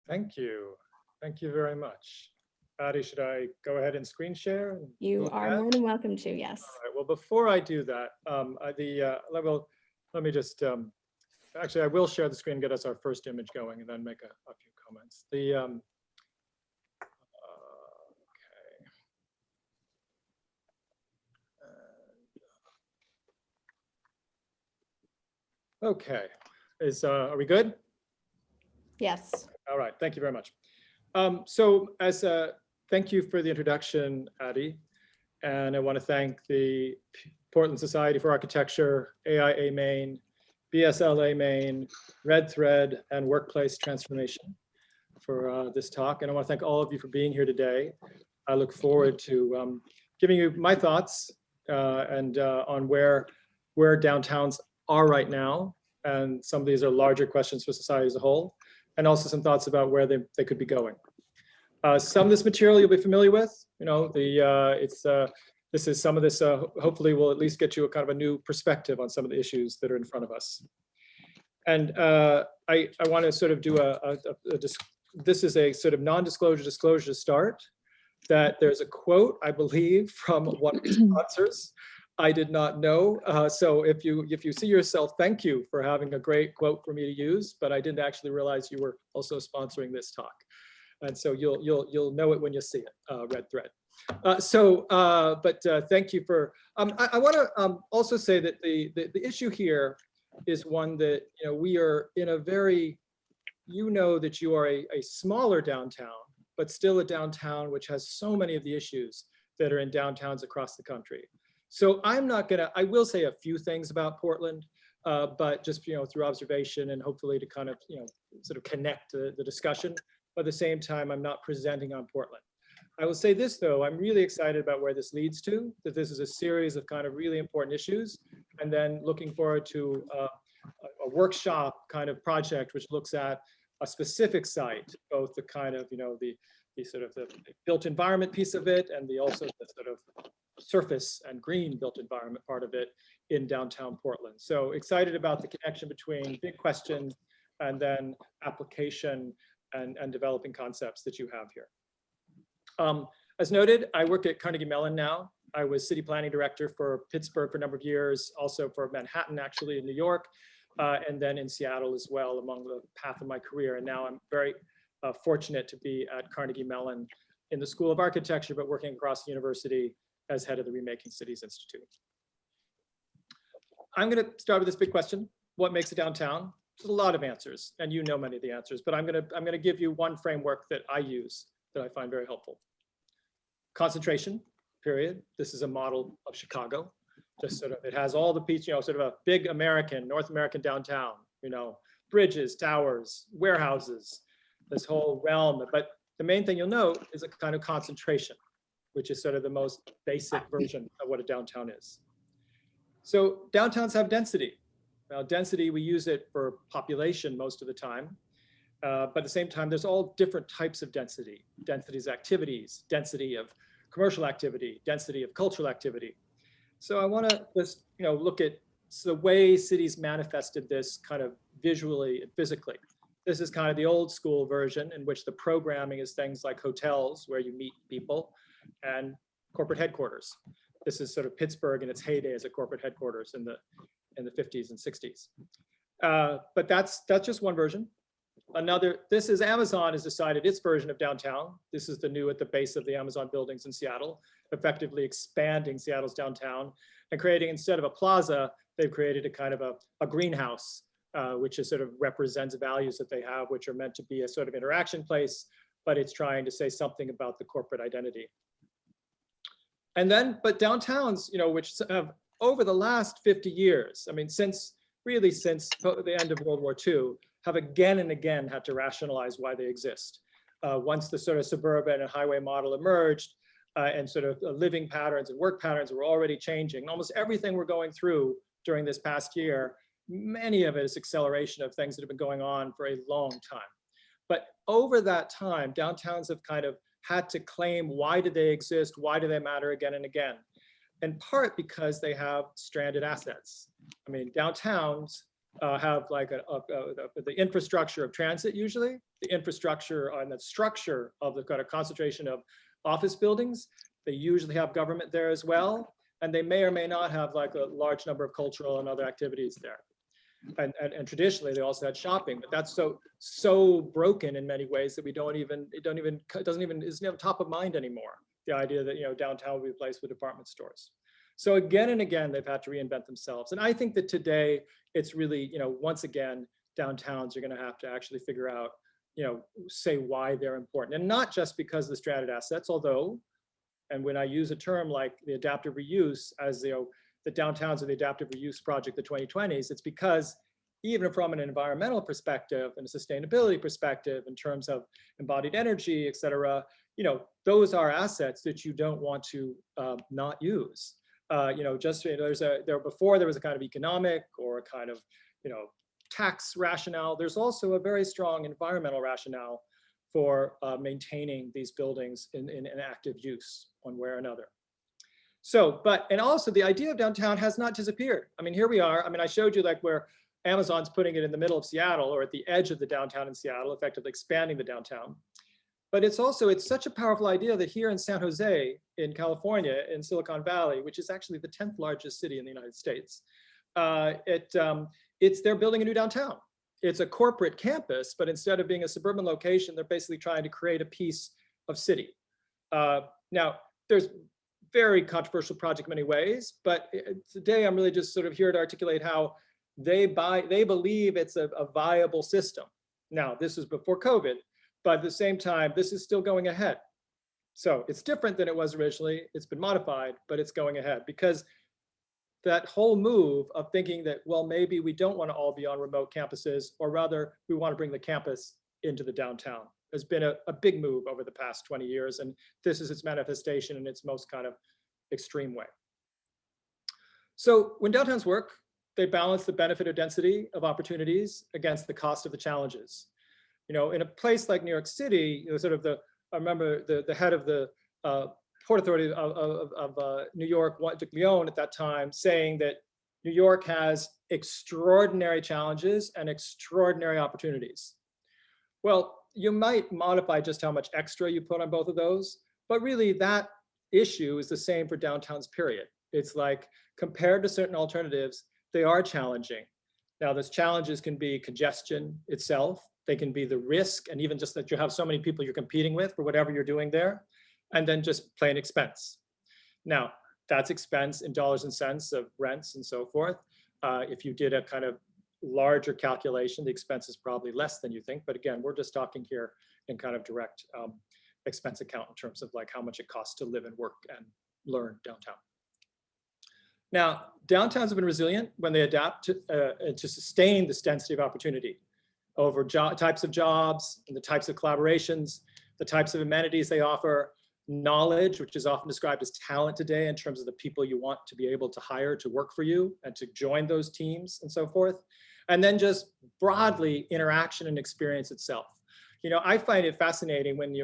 Thank you. Thank you very much. Patty, should I go ahead and screen share? And You move are that? more than welcome to, yes. All right, well, before I do that, let me just, actually, I will share the screen, get us our first image going, and then make a few comments. Okay, are we good? Yes. All right, thank you very much. Thank you for the introduction, Addie. And I want to thank the Portland Society for Architecture, AIA Maine, BSLA Maine, Red Thread, and Workplace Transformation for this talk. And I want to thank all of you for being here today. I look forward to giving you my thoughts on where downtowns are right now. And some of these are larger questions for society as a whole, and also some thoughts about where they could be going. Some of this material you'll be familiar with. You know, some of this hopefully will at least get you a kind of a new perspective on some of the issues that are in front of us. And I want to sort of do this is a sort of non-disclosure disclosure to start, that there's a quote, I believe, from one of the sponsors. I did not know. So if you see yourself, thank you for having a great quote for me to use, but I didn't actually realize you were also sponsoring this talk. And so you'll know it when you see it, Red Thread. Thank you for, I want to also say that the issue here is one that, you know, we are in a very, you know, that you are a smaller downtown, but still a downtown which has so many of the issues that are in downtowns across the country. So I will say a few things about Portland, but just, you know, through observation and hopefully to kind of, you know, sort of connect the discussion. But at the same time, I'm not presenting on Portland. I will say this, though, I'm really excited about where this leads to, that this is a series of kind of really important issues, and then looking forward to a workshop kind of project which looks at a specific site, both the kind of, you know, the sort of the built environment piece of it, and also the sort of surface and green built environment part of it in downtown Portland. So excited about the connection between big questions and then application and developing concepts that you have here. As noted, I work at Carnegie Mellon now. I was city planning director for Pittsburgh for a number of years, also for Manhattan, actually, in New York, and then in Seattle as well, among the path of my career. And now I'm very fortunate to be at Carnegie Mellon in the School of Architecture, but working across the university as head of the Remaking Cities Institute. I'm going to start with this big question: what makes a downtown? There's a lot of answers, and you know many of the answers, but I'm going to give you one framework that I use that I find very helpful. Concentration, period. This is a model of Chicago. Just sort of, it has all the pieces, you know, sort of a big American, North American downtown, you know, bridges, towers, warehouses, this whole realm. But the main thing you'll note is a kind of concentration, which is sort of the most basic version of what a downtown is. So downtowns have density. Now, density, we use it for population most of the time. But at the same time, there's all different types of density. Densities, activities, density of commercial activity, density of cultural activity. So I want to just, you know, look at the way cities manifested this kind of visually and physically. This is kind of the old school version, in which the programming is things like hotels where you meet people and corporate headquarters. This is sort of Pittsburgh in its heyday as a corporate headquarters in the 50s and 60s. But that's just one version. Another, this is Amazon has decided its version of downtown. This is the new at the base of the Amazon buildings in Seattle, effectively expanding Seattle's downtown and creating, instead of a plaza, they've created a kind of a greenhouse, which is sort of represents values that they have, which are meant to be a sort of interaction place, but it's trying to say something about the corporate identity. And then, but downtowns, you know, which have over the last 50 years, I mean, since the end of World War II, have again and again had to rationalize why they exist. Once the sort of suburban and highway model emerged, and sort of living patterns and work patterns were already changing. Almost everything we're going through during this past year, many of it is acceleration of things that have been going on for a long time. But over that time, downtowns have kind of had to claim, why do they exist? Why do they matter again and again? In part because they have stranded assets. I mean, downtowns have like the infrastructure of transit usually, the infrastructure and the structure of the kind of concentration of office buildings. They usually have government there as well. And they may or may not have like a large number of cultural and other activities there. And traditionally they also had shopping, but that's so broken in many ways that it isn't even top of mind anymore. The idea that, downtown will be replaced with department stores. So again and again, they've had to reinvent themselves. And I think that today it's really, once again, downtowns are going to have to actually figure out, say why they're important, and not just because of the stranded assets, although, and when I use a term like the adaptive reuse as the downtowns of the adaptive reuse project, the 2020s, it's because even from an environmental perspective and a sustainability perspective in terms of embodied energy, et cetera, those are assets that you don't want to not use. Before there was a kind of economic or a kind of, tax rationale. There's also a very strong environmental rationale for maintaining these buildings in active use one way or another. So, and also the idea of downtown has not disappeared. I mean, here we are. I mean, I showed you like where Amazon's putting it in the middle of Seattle or at the edge of the downtown in Seattle, effectively expanding the downtown. But it's such a powerful idea that here in San Jose, in California, in Silicon Valley, which is actually the 10th largest city in the United States, they're building a new downtown. It's a corporate campus, but instead of being a suburban location, they're basically trying to create a piece of city. Now, there's very controversial project in many ways, but today I'm really just sort of here to articulate how they believe it's a viable system. Now, this is before COVID, but at the same time, this is still going ahead. So it's different than it was originally. It's been modified, but it's going ahead because that whole move of thinking that, well, maybe we don't want to all be on remote campuses, or rather we want to bring the campus into the downtown, has been a big move over the past 20 years. And this is its manifestation in its most kind of extreme way. So when downtowns work, they balance the benefit of density of opportunities against the cost of the challenges. In a place like New York City, I remember the head of the Port Authority of New York, Duc Leon at that time, saying that New York has extraordinary challenges and extraordinary opportunities. Well, you might modify just how much extra you put on both of those, but really that issue is the same for downtowns, period. It's like, compared to certain alternatives, they are challenging. Now, those challenges can be congestion itself. They can be the risk, and even just that you have so many people you're competing with for whatever you're doing there, and then just plain expense. Now, that's expense in dollars and cents of rents and so forth. If you did a kind of larger calculation, the expense is probably less than you think. But again, we're just talking here in kind of direct expense account in terms of like how much it costs to live and work and learn downtown. Now, downtowns have been resilient when they adapt to sustain this density of opportunity over types of jobs and the types of collaborations, the types of amenities they offer, knowledge, which is often described as talent today in terms of the people you want to be able to hire to work for you and to join those teams and so forth. And then just broadly interaction and experience itself. I find it fascinating when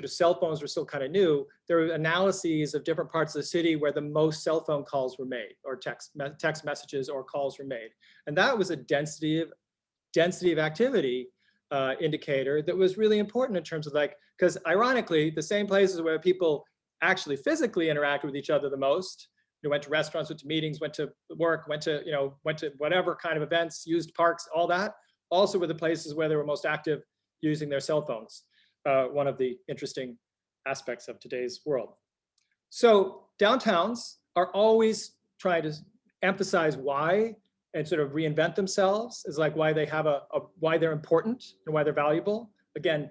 cell phones were still kind of new, there were analyses of different parts of the city where the most cell phone calls were made, or text messages or calls were made. And that was a density of activity indicator that was really important in terms of because ironically, the same places where people actually physically interacted with each other the most, went to restaurants, went to meetings, went to work, went to whatever kind of events, used parks, all that, also were the places where they were most active using their cell phones, one of the interesting aspects of today's world. So downtowns are always trying to emphasize why and sort of reinvent themselves is like why they have why they're important and why they're valuable. Again,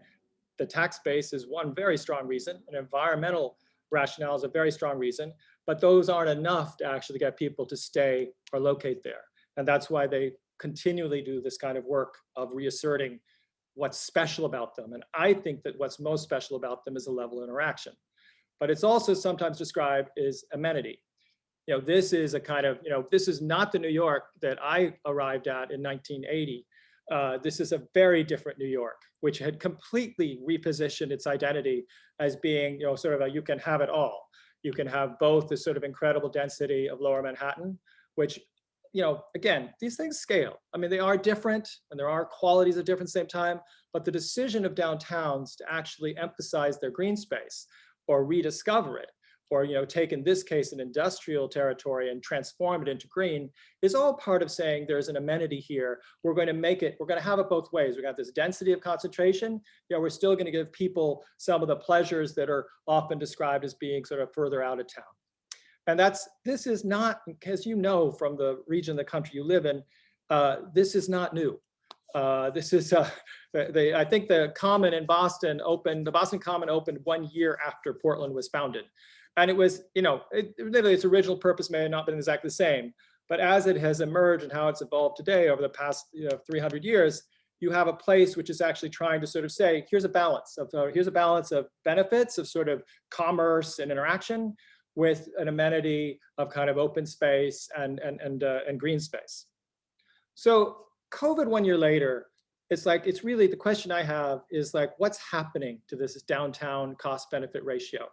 the tax base is one very strong reason, and environmental rationale is a very strong reason, but those aren't enough to actually get people to stay or locate there. And that's why they continually do this kind of work of reasserting what's special about them. And I think that what's most special about them is the level of interaction. But it's also sometimes described as amenity. This is a kind of, this is not the New York that I arrived at in 1980. This is a very different New York, which had completely repositioned its identity as being, sort of you can have it all. You can have both the sort of incredible density of Lower Manhattan, which again, these things scale. I mean, they are different and there are qualities of different at the same time, but the decision of downtowns to actually emphasize their green space or rediscover it, or take in this case an industrial territory and transform it into green, is all part of saying there's an amenity here. We're going to make it, we're going to have it both ways. We got this density of concentration. We're still going to give people some of the pleasures that are often described as being sort of further out of town. And this is not, as you know from the region of the country you live in, this is not new. This is, I think the Common in Boston opened, the Boston Common opened 1 year after Portland was founded. And it was, literally its original purpose may have not been exactly the same, but as it has emerged and how it's evolved today over the past 300 years, you have a place which is actually trying to sort of say, here's a balance of benefits of sort of commerce and interaction with an amenity of kind of open space and green space. So COVID 1 year later, it's really, the question I have is like, what's happening to this downtown cost benefit ratio?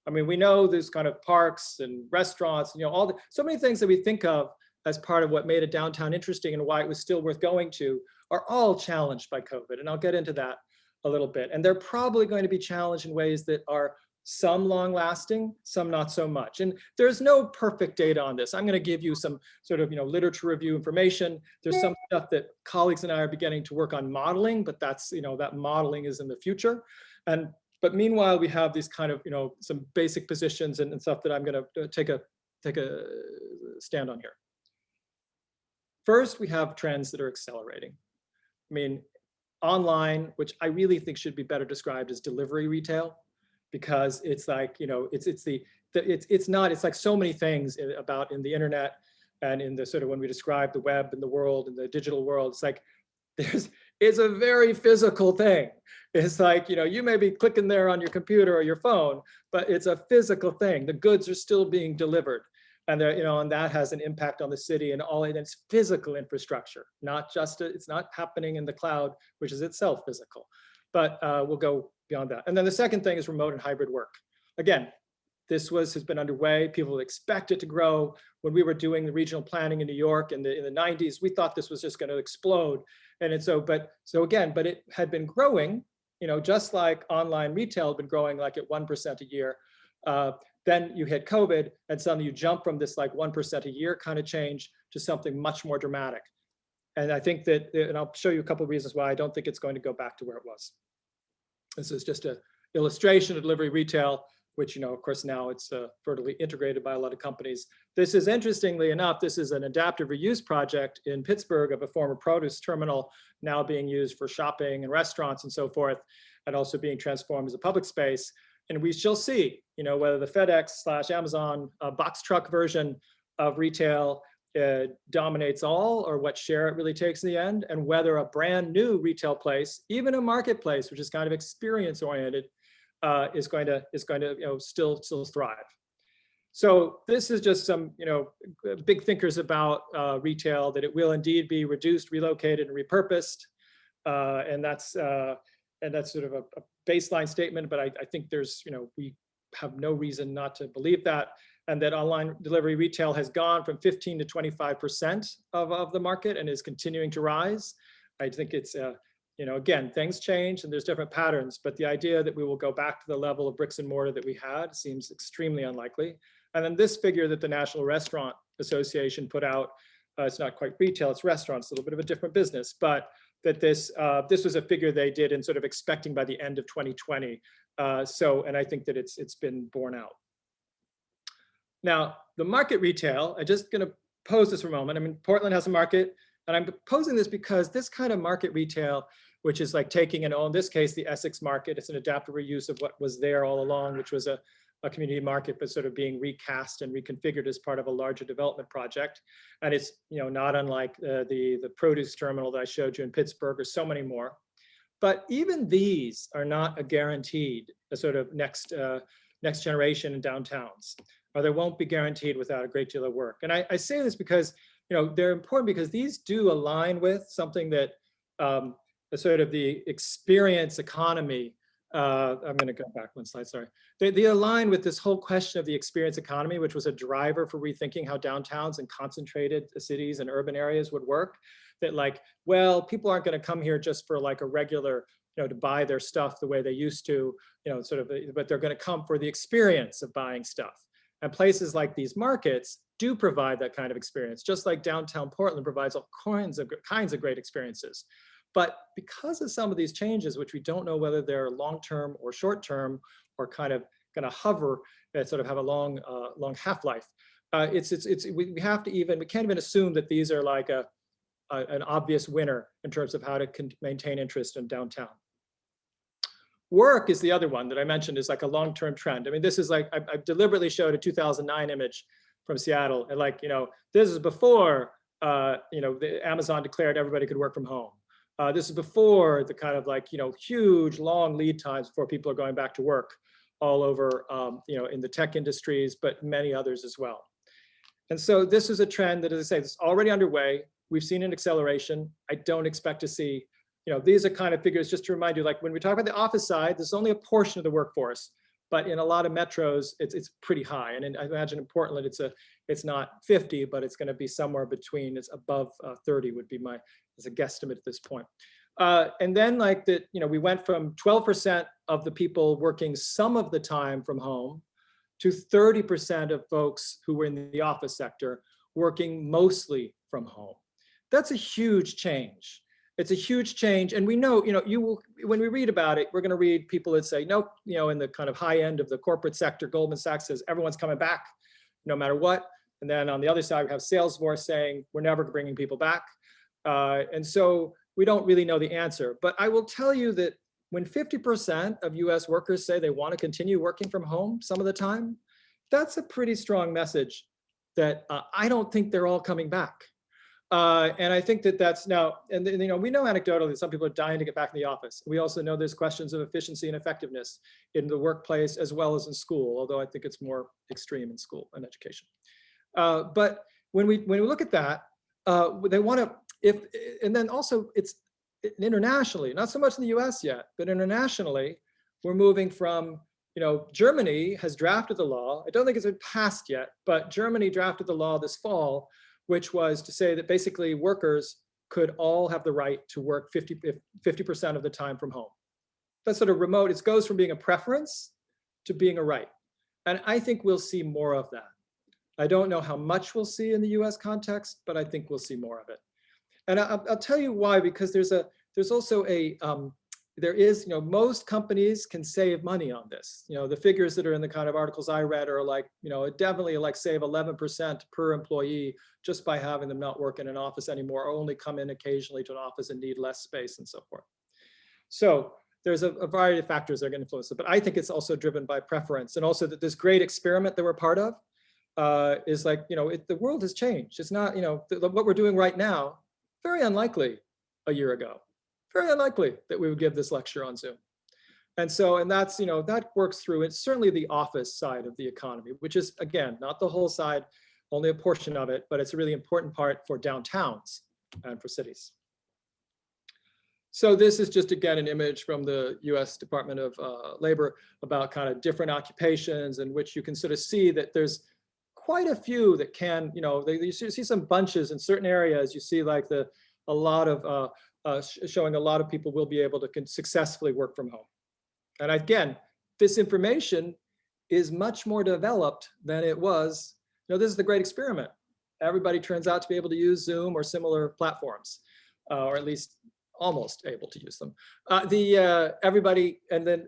I mean, we know there's kind of parks and restaurants, so many things that we think of as part of what made a downtown interesting and why it was still worth going to are all challenged by COVID. And I'll get into that a little bit. And they're probably going to be challenged in ways that are some long lasting, some not so much. And there's no perfect data on this. I'm going to give you some sort of, literature review information. There's some stuff that colleagues and I are beginning to work on modeling, but that's, that modeling is in the future. But meanwhile, we have these kind of, some basic positions and stuff that I'm going to take a stand on here. First, we have trends that are accelerating. I mean, online, which I really think should be better described as delivery retail, because it's like, it's like so many things about in the internet and in the sort of when we describe the web and the world and the digital world, it's like, it's a very physical thing. It's like, you may be clicking there on your computer or your phone, but it's a physical thing. The goods are still being delivered. And and that has an impact on the city and all its physical infrastructure, not just, it's not happening in the cloud, which is itself physical, but we'll go beyond that. And then the second thing is remote and hybrid work. Again, this has been underway. People expect it to grow. When we were doing the regional planning in New York in the 90s, we thought this was just going to explode. And but it had been growing, just like online retail had been growing like at 1% a year. Then you hit COVID and suddenly you jump from this like 1% a year kind of change to something much more dramatic. And I think that, and I'll show you a couple of reasons why I don't think it's going to go back to where it was. This is just an illustration of delivery retail, which, of course, now it's vertically integrated by a lot of companies. This is, interestingly enough, this is an adaptive reuse project in Pittsburgh of a former produce terminal now being used for shopping and restaurants and so forth, and also being transformed as a public space. And we shall see, whether the FedEx/Amazon box truck version of retail dominates all, or what share it really takes in the end, and whether a brand new retail place, even a marketplace, which is kind of experience oriented, is going to still thrive. So this is just some big thinkers about retail, that it will indeed be reduced, relocated, and repurposed, and that's sort of a baseline statement. But I think there's we have no reason not to believe that, and that online delivery retail has gone from 15 to 25% of the market and is continuing to rise. I think it's again, things change and there's different patterns, but the idea that we will go back to the level of bricks and mortar that we had seems extremely unlikely. And then this figure that the National Restaurant Association put out, it's not quite retail, it's restaurants, a little bit of a different business, but that this was a figure they did in sort of expecting by the end of 2020. And I think that it's been borne out. Now, the market retail, I'm just going to pose this for a moment. I mean, Portland has a market, and I'm posing this because this kind of market retail, which is like taking in this case, the Essex market, it's an adaptive reuse of what was there all along, which was a community market, but sort of being recast and reconfigured as part of a larger development project. And it's not unlike the produce terminal that I showed you in Pittsburgh, or so many more. But even these are not a guaranteed sort of next generation in downtowns, or they won't be guaranteed without a great deal of work. And I say this because they're important, because these do align with something that sort of the experience economy I'm going to go back one slide, sorry. They align with this whole question of the experience economy, which was a driver for rethinking how downtowns and concentrated cities and urban areas would work. That like, well, people aren't going to come here just for like a regular, to buy their stuff the way they used to, sort of, but they're going to come for the experience of buying stuff. And places like these markets do provide that kind of experience, just like downtown Portland provides all kinds of great experiences. But because of some of these changes, which we don't know whether they're long-term or short-term, or kind of going to hover, sort of have a long half-life, we can't even assume that these are like an obvious winner in terms of how to maintain interest in downtown. Work is the other one that I mentioned is like a long-term trend. I mean, this is like, I deliberately showed a 2009 image from Seattle, and like, this is before, the Amazon declared everybody could work from home. This is before the kind of like, huge long lead times before people are going back to work all over, in the tech industries, but many others as well. And so this is a trend that, as I say, is already underway. We've seen an acceleration. I don't expect to see, these are kind of figures just to remind you, like when we talk about the office side, there's only a portion of the workforce, but in a lot of metros, it's pretty high. And I imagine in Portland, it's not 50, but it's going to be somewhere between, it's above 30 would be as a guesstimate at this point. And then like that, we went from 12% of the people working some of the time from home to 30% of folks who were in the office sector working mostly from home. That's a huge change. It's a huge change. And we know, when we read about it, we're going to read people that say, nope, in the kind of high end of the corporate sector, Goldman Sachs says everyone's coming back no matter what. And then on the other side, we have Salesforce saying we're never bringing people back. And so we don't really know the answer. But I will tell you that when 50% of US workers say they want to continue working from home some of the time, that's a pretty strong message that I don't think they're all coming back. And I think that that's now, and we know anecdotally that some people are dying to get back in the office. We also know there's questions of efficiency and effectiveness in the workplace as well as in school, although I think it's more extreme in school and education. But when we look at that, they want to, and then also it's internationally, not so much in the US yet, but internationally, we're moving from, Germany has drafted the law. I don't think it's been passed yet, but Germany drafted the law this fall, which was to say that basically workers could all have the right to work 50% of the time from home. That's sort of remote. It goes from being a preference to being a right. And I think we'll see more of that. I don't know how much we'll see in the US context, but I think we'll see more of it. And I'll tell you why, because there's also most companies can save money on this. The figures that are in the kind of articles I read are like, definitely like save 11% per employee just by having them not work in an office anymore, or only come in occasionally to an office and need less space and so forth. So there's a variety of factors that are going to influence it, but I think it's also driven by preference, and also that this great experiment that we're part of is like, the world has changed. It's not, what we're doing right now, very unlikely a year ago. Very unlikely that we would give this lecture on Zoom. And so, and that's, that works through, it's certainly the office side of the economy, which is, again, not the whole side, only a portion of it, but it's a really important part for downtowns and for cities. So this is just, again, an image from the US Department of Labor about kind of different occupations, in which you can sort of see that there's quite a few that can, you see some bunches in certain areas. You see like a lot of, showing a lot of people will be able to successfully work from home. And again, this information is much more developed than it was. This is the great experiment. Everybody turns out to be able to use Zoom or similar platforms, or at least almost able to use them. Everybody, and then,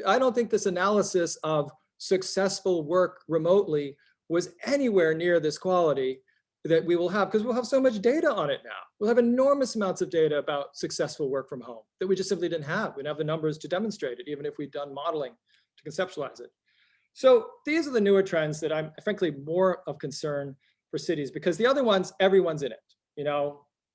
I don't think this analysis of successful work remotely was anywhere near this quality that we will have, because we'll have so much data on it now. We'll have enormous amounts of data about successful work from home that we just simply didn't have. We didn't have the numbers to demonstrate it, even if we'd done modeling to conceptualize it. So these are the newer trends that I'm frankly more of concern for cities, because the other ones, everyone's in it.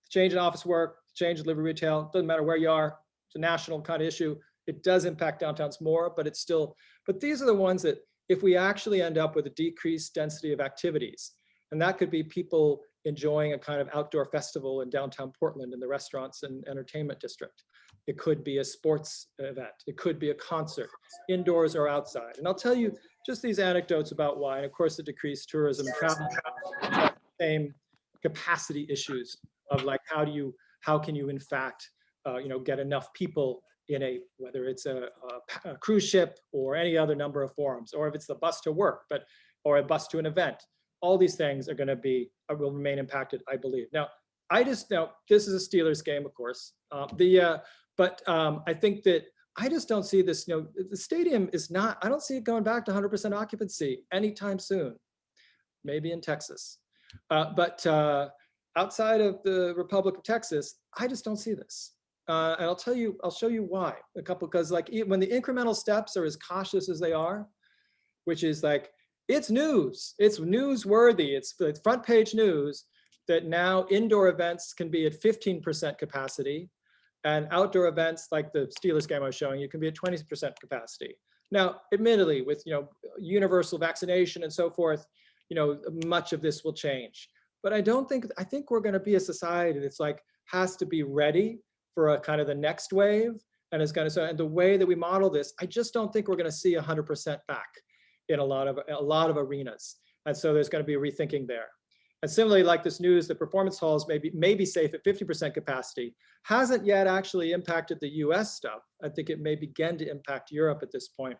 Change in office work, change in delivery retail, doesn't matter where you are. It's a national kind of issue. It does impact downtowns more, but these are the ones that if we actually end up with a decreased density of activities, and that could be people enjoying a kind of outdoor festival in downtown Portland in the restaurants and entertainment district. It could be a sports event. It could be a concert, indoors or outside. And I'll tell you just these anecdotes about why. And of course, the decreased tourism travel, same capacity issues of like, how can you in fact, get enough people in whether it's a cruise ship or any other number of forms, or if it's the bus to work, or a bus to an event. All these things are going to will remain impacted, I believe. Now, this is a Steelers game, of course. But I think that I just don't see this, the stadium is not, I don't see it going back to 100% occupancy anytime soon, maybe in Texas. But outside of the Republic of Texas, I just don't see this. And I'll show you why. Because like when the incremental steps are as cautious as they are, which is like, it's news, it's newsworthy, it's front page news that now indoor events can be at 15% capacity, and outdoor events like the Steelers game I was showing you can be at 20% capacity. Now, admittedly, with universal vaccination and so forth, much of this will change. But I think we're going to be a society that's like has to be ready for a kind of the next wave, and is going to. And the way that we model this, I just don't think we're going to see 100% back in a lot of arenas. And so there's going to be a rethinking there. And similarly, like this news, the performance halls may be safe at 50% capacity, hasn't yet actually impacted the US stuff. I think it may begin to impact Europe at this point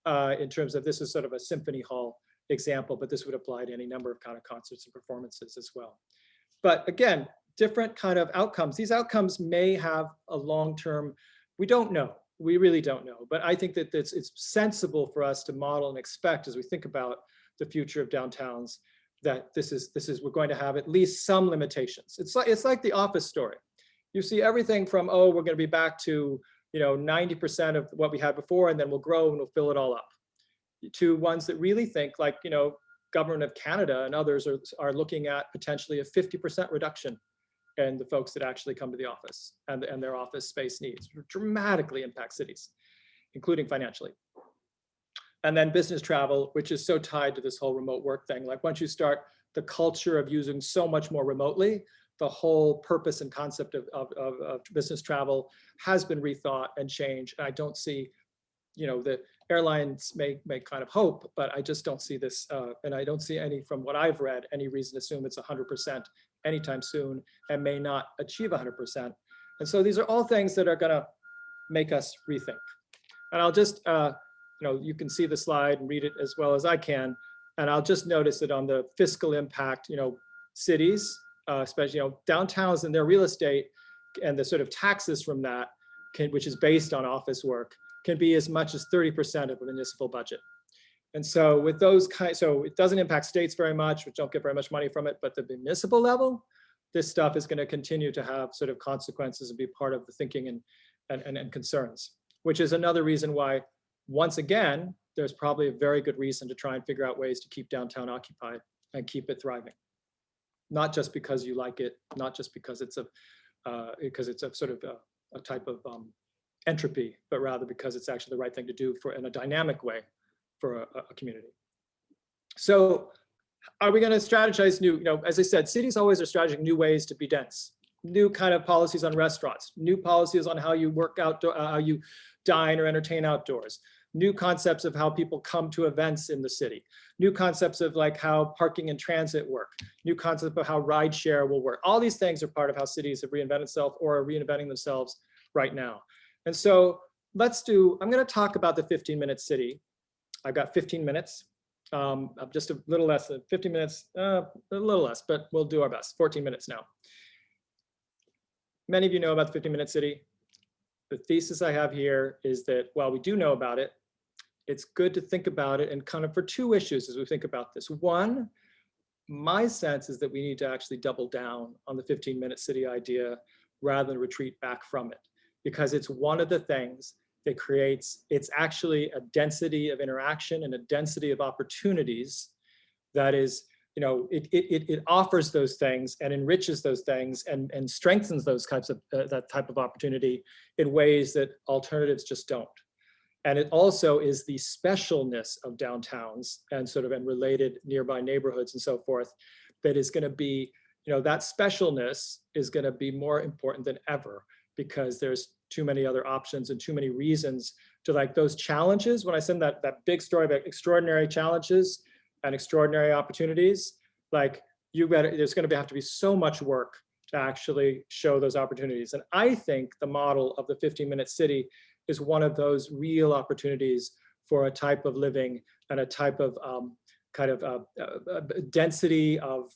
in terms of, this is sort of a symphony hall example, but this would apply to any number of kind of concerts and performances as well. But again, different kind of outcomes. These outcomes may have a long-term, we don't know. We really don't know. But I think that it's sensible for us to model and expect as we think about the future of downtowns, that we're going to have at least some limitations. It's like the office story. You see everything from, we're going to be back to 90% of what we had before, and then we'll grow and we'll fill it all up, to ones that really think like government of Canada and others are looking at potentially a 50% reduction in the folks that actually come to the office and their office space needs. Dramatically impact cities, including financially. And then business travel, which is so tied to this whole remote work thing. Like once you start the culture of using so much more remotely, the whole purpose and concept of business travel has been rethought and changed. And I don't see, the airlines may kind of hope, but I just don't see this. And I don't see any, from what I've read, any reason to assume it's 100% anytime soon, and may not achieve 100%. And so these are all things that are going to make us rethink. And I'll just, you can see the slide and read it as well as I can. And I'll just notice that on the fiscal impact, cities, especially, downtowns and their real estate and the sort of taxes from that, which is based on office work, can be as much as 30% of a municipal budget. And so with those so it doesn't impact states very much, which don't get very much money from it, but the municipal level, this stuff is going to continue to have sort of consequences and be part of the thinking and concerns, which is another reason why, once again, there's probably a very good reason to try and figure out ways to keep downtown occupied and keep it thriving. Not just because you like it, not just because it's a sort of a type of entropy, but rather because it's actually the right thing to do in a dynamic way for a community. So are we going to strategize new, as I said, cities always are strategizing new ways to be dense, new kind of policies on restaurants, new policies on how you work outdoor, how you dine or entertain outdoors, new concepts of how people come to events in the city, new concepts of like how parking and transit work, new concept of how rideshare will work. All these things are part of how cities have reinvented itself or are reinventing themselves right now. And so I'm going to talk about the 15-minute city. I've got 15 minutes. I'm just a little less than 50 minutes, a little less, but we'll do our best. 14 minutes now. Many of you know about the 15-minute city. The thesis I have here is that while we do know about it, it's good to think about it and kind of for two issues as we think about this. One, my sense is that we need to actually double down on the 15-minute city idea rather than retreat back from it, because it's one of the things that creates, it's actually a density of interaction and a density of opportunities that is, it offers those things and enriches those things and strengthens those types of, that type of opportunity in ways that alternatives just don't. And it also is the specialness of downtowns and related nearby neighborhoods and so forth that is going to be, that specialness is going to be more important than ever, because there's too many other options and too many reasons to like those challenges. When I send that big story about extraordinary challenges and extraordinary opportunities, like there's going to have to be so much work to actually show those opportunities. And I think the model of the 15-minute city is one of those real opportunities for a type of living and a type of density of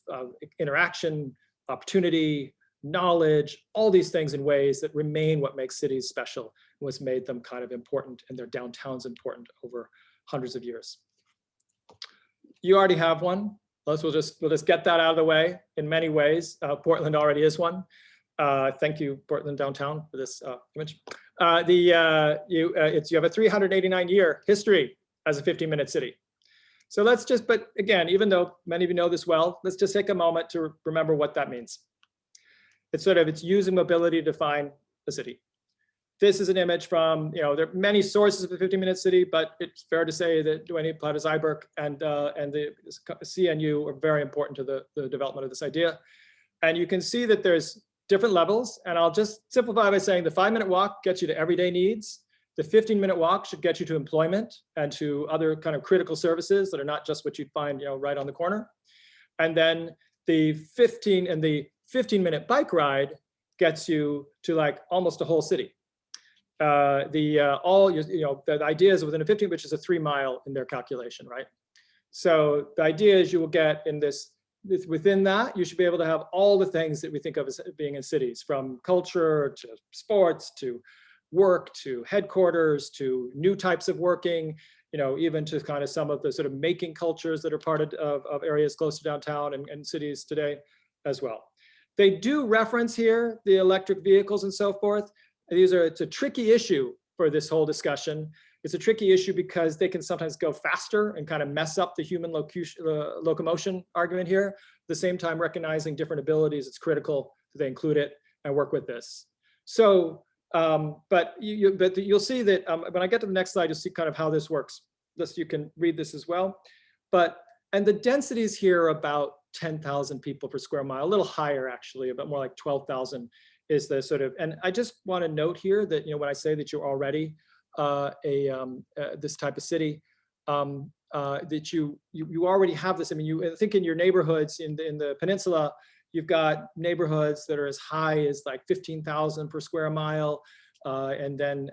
interaction, opportunity, knowledge, all these things in ways that remain what makes cities special, what's made them kind of important and their downtowns important over hundreds of years. You already have one. We'll just get that out of the way in many ways. Portland already is one. Thank you, Portland downtown, for this image. You have a 389-year history as a 15-minute city. So let's just, but again, even though many of you know this well, let's just take a moment to remember what that means. It's using mobility to define a city. This is an image from, there are many sources of the 15-minute city, but it's fair to say that Duane Platt-Zyberk and the CNU are very important to the development of this idea. And you can see that there's different levels, and I'll just simplify by saying the 5-minute walk gets you to everyday needs. The 15-minute walk should get you to employment and to other kind of critical services that are not just what you'd find, right on the corner. And then the 15-minute bike ride gets you to like almost a whole city. The idea is within a 15, which is a 3 mile in their calculation, right? So the idea is you will get in within that, you should be able to have all the things that we think of as being in cities, from culture to sports to work to headquarters to new types of working, even to kind of some of the sort of making cultures that are part of areas close to downtown and cities today as well. They do reference here the electric vehicles and so forth. It's a tricky issue for this whole discussion. It's a tricky issue because they can sometimes go faster and kind of mess up the human locomotion argument here. At the same time, recognizing different abilities, it's critical that they include it and work with this. So, but you'll see that when I get to the next slide, you'll see kind of how this works. You can read this as well. And the densities here are about 10,000 people per square mile, a little higher actually, but more like 12,000 is the sort of, and I just want to note here that, when I say that you're already this type of city, that you already have this. I mean, I think in your neighborhoods in the peninsula, you've got neighborhoods that are as high as like 15,000 per square mile, and then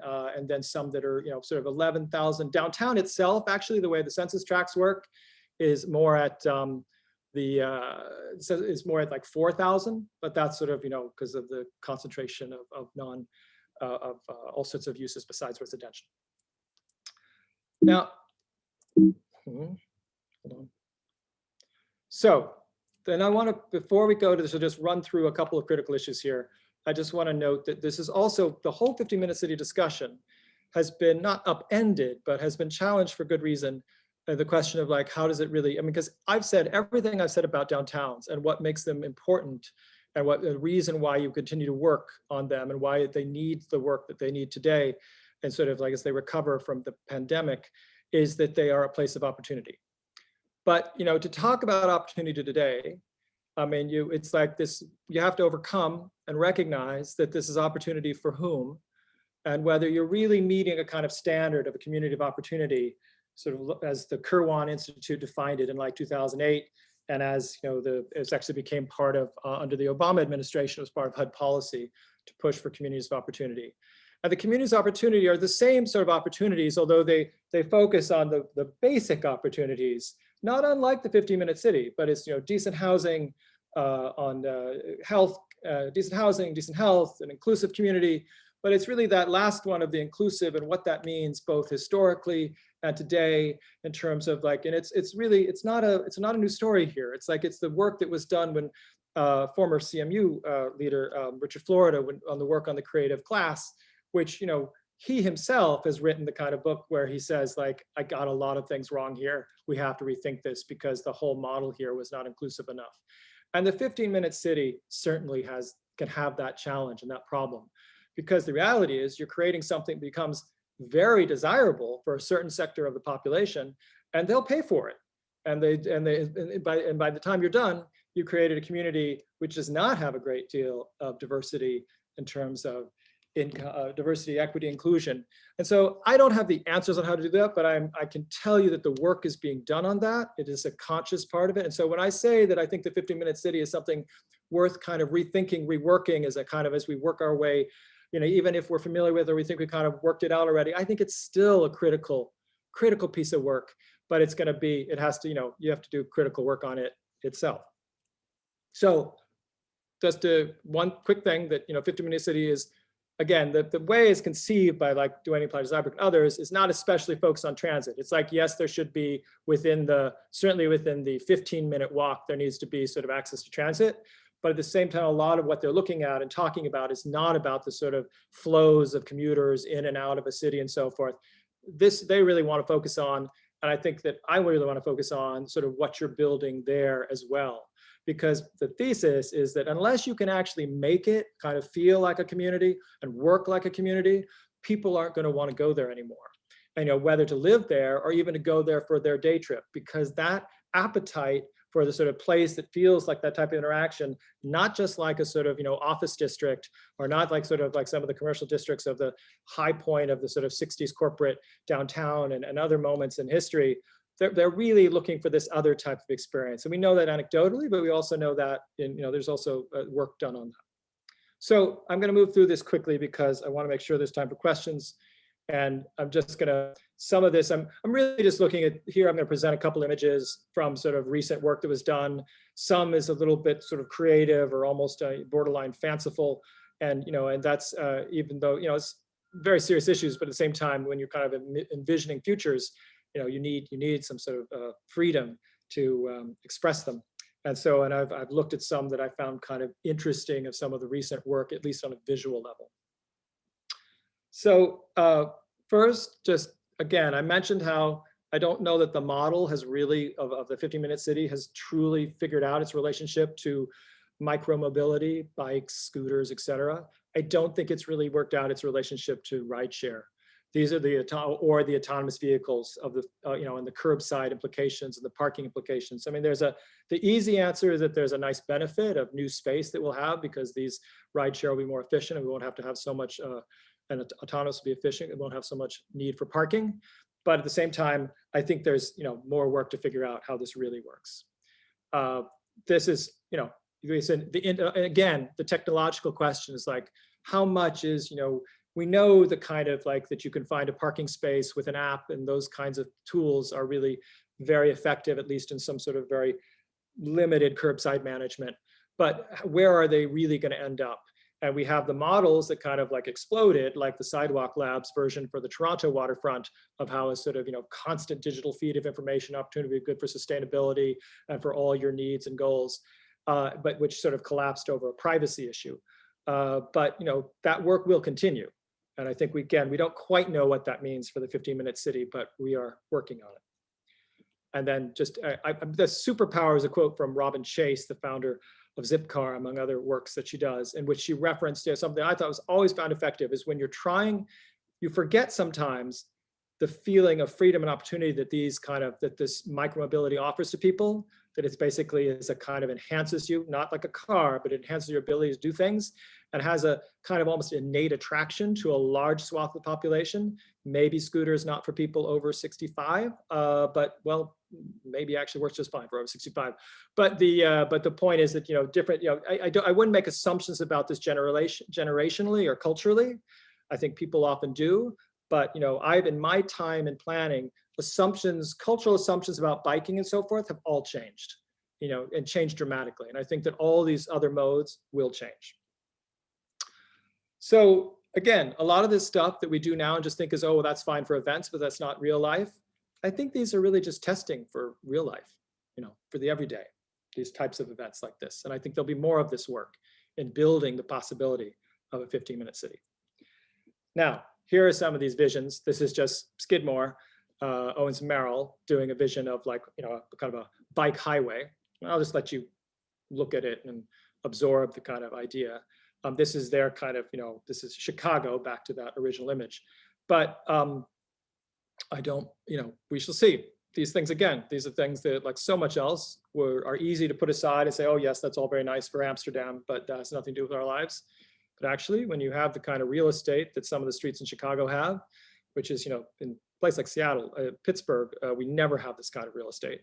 some that are sort of 11,000. Downtown itself, actually, the way the census tracts work, is more at is more at like 4,000, but that's sort of because of the concentration of all sorts of uses besides residential. Now, hold on. So then I want to, before we go to this, I'll just run through a couple of critical issues here. I just want to note that this is also, the whole 15-minute city discussion has been not upended, but has been challenged for good reason. The question of like, how does it really, because I've said everything I've said about downtowns and what makes them important and what the reason why you continue to work on them and why they need the work that they need today and sort of like as they recover from the pandemic is that they are a place of opportunity. But, to talk about opportunity today, I mean, it's like this, you have to overcome and recognize that this is opportunity for whom, and whether you're really meeting a kind of standard of a community of opportunity, sort of as the Kirwan Institute defined it in like 2008, and as it actually became part of, under the Obama administration, as part of HUD policy to push for communities of opportunity. And the communities of opportunity are the same sort of opportunities, although they focus on the basic opportunities, not unlike the 15-minute city, but it's decent housing, on health, decent housing, decent health, an inclusive community. But it's really that last one of the inclusive and what that means both historically and today in terms of like, and it's not a new story here. It's like, it's the work that was done when former CMU leader, Richard Florida, went on the work on the creative class, which, he himself has written the kind of book where he says like, I got a lot of things wrong here. We have to rethink this because the whole model here was not inclusive enough. And the 15-minute city certainly can have that challenge and that problem. Because the reality is you're creating something that becomes very desirable for a certain sector of the population, and they'll pay for it. And by the time you're done, you created a community which does not have a great deal of diversity in terms of in diversity, equity, inclusion. And so I don't have the answers on how to do that, but I can tell you that the work is being done on that. It is a conscious part of it. And so when I say that I think the 15-minute city is something worth kind of rethinking, reworking as a kind of, as we work our way, even if we're familiar with, or we think we kind of worked it out already, I think it's still a critical piece of work, but it's going to be, it has to, you have to do critical work on it itself. So just one quick thing that, 15-minute city is, again, the way it's conceived by like Duane Plaza and others is not especially focused on transit. It's like, yes, there should be certainly within the 15-minute walk, there needs to be sort of access to transit. But at the same time, a lot of what they're looking at and talking about is not about the sort of flows of commuters in and out of a city and so forth. They really want to focus on, and I think that I really want to focus on sort of what you're building there as well. Because the thesis is that unless you can actually make it kind of feel like a community and work like a community, people aren't going to want to go there anymore. And whether to live there or even to go there for their day trip, because that appetite for the sort of place that feels like that type of interaction, not just like a sort of office district, or not like sort of like some of the commercial districts of the high point of the sort of 60s corporate downtown and other moments in history. They're really looking for this other type of experience. And we know that anecdotally, but we also know that there's also work done on that. So I'm going to move through this quickly because I want to make sure there's time for questions. And I'm just going to, some of this, I'm really just looking at here, I'm going to present a couple images from sort of recent work that was done. Some is a little bit sort of creative or almost borderline fanciful. And, and that's even though, it's very serious issues, but at the same time, when you're kind of envisioning futures, you need some sort of freedom to express them. And so, and I've looked at some that I found kind of interesting of some of the recent work, at least on a visual level. So first, just again, I mentioned how I don't know that the model has really, of the 15-minute city, has truly figured out its relationship to micromobility, bikes, scooters, et cetera. I don't think it's really worked out its relationship to rideshare. These are the autonomous vehicles of the, and the curbside implications and the parking implications. I mean, the easy answer is that there's a nice benefit of new space that we'll have because these rideshare will be more efficient and we won't have to have so much, and autonomous will be efficient. It won't have so much need for parking. But at the same time, I think there's, more work to figure out how this really works. This is, again, the technological question is like, how much is, we know the kind of like that you can find a parking space with an app, and those kinds of tools are really very effective, at least in some sort of very limited curbside management. But where are they really going to end up? And we have the models that kind of like exploded, like the Sidewalk Labs version for the Toronto waterfront, of how a sort of constant digital feed of information opportunity good for sustainability and for all your needs and goals, but which sort of collapsed over a privacy issue. But that work will continue. And I think we don't quite know what that means for the 15-minute city, but we are working on it. And then just the superpower is a quote from Robin Chase, the founder of Zipcar, among other works that she does, in which she referenced something I thought was always found effective is when you're trying, you forget sometimes the feeling of freedom and opportunity that this micromobility offers to people, that it's basically is a kind of enhances you, not like a car, but it enhances your ability to do things and has a kind of almost innate attraction to a large swath of the population. Maybe scooters not for people over 65, but well, maybe actually works just fine for over 65. But the point is that different. I wouldn't make assumptions about this generationally or culturally. I think people often do, but I've in my time in planning, cultural assumptions about biking and so forth have all changed, and changed dramatically. And I think that all these other modes will change. So again, a lot of this stuff that we do now and just think is, oh, well, that's fine for events, but that's not real life. I think these are really just testing for real life, for the everyday, these types of events like this. And I think there'll be more of this work in building the possibility of a 15-minute city. Now, here are some of these visions. This is just Skidmore, Owens and Merrill doing a vision of like, kind of a bike highway. I'll just let you look at it and absorb the kind of idea. This is their kind of, this is Chicago, back to that original image. But I don't, we shall see. These things, again, these are things that, like so much else, are easy to put aside and say, oh yes, that's all very nice for Amsterdam, but that has nothing to do with our lives. But actually, when you have the kind of real estate that some of the streets in Chicago have, which is, in a place like Seattle, Pittsburgh, we never have this kind of real estate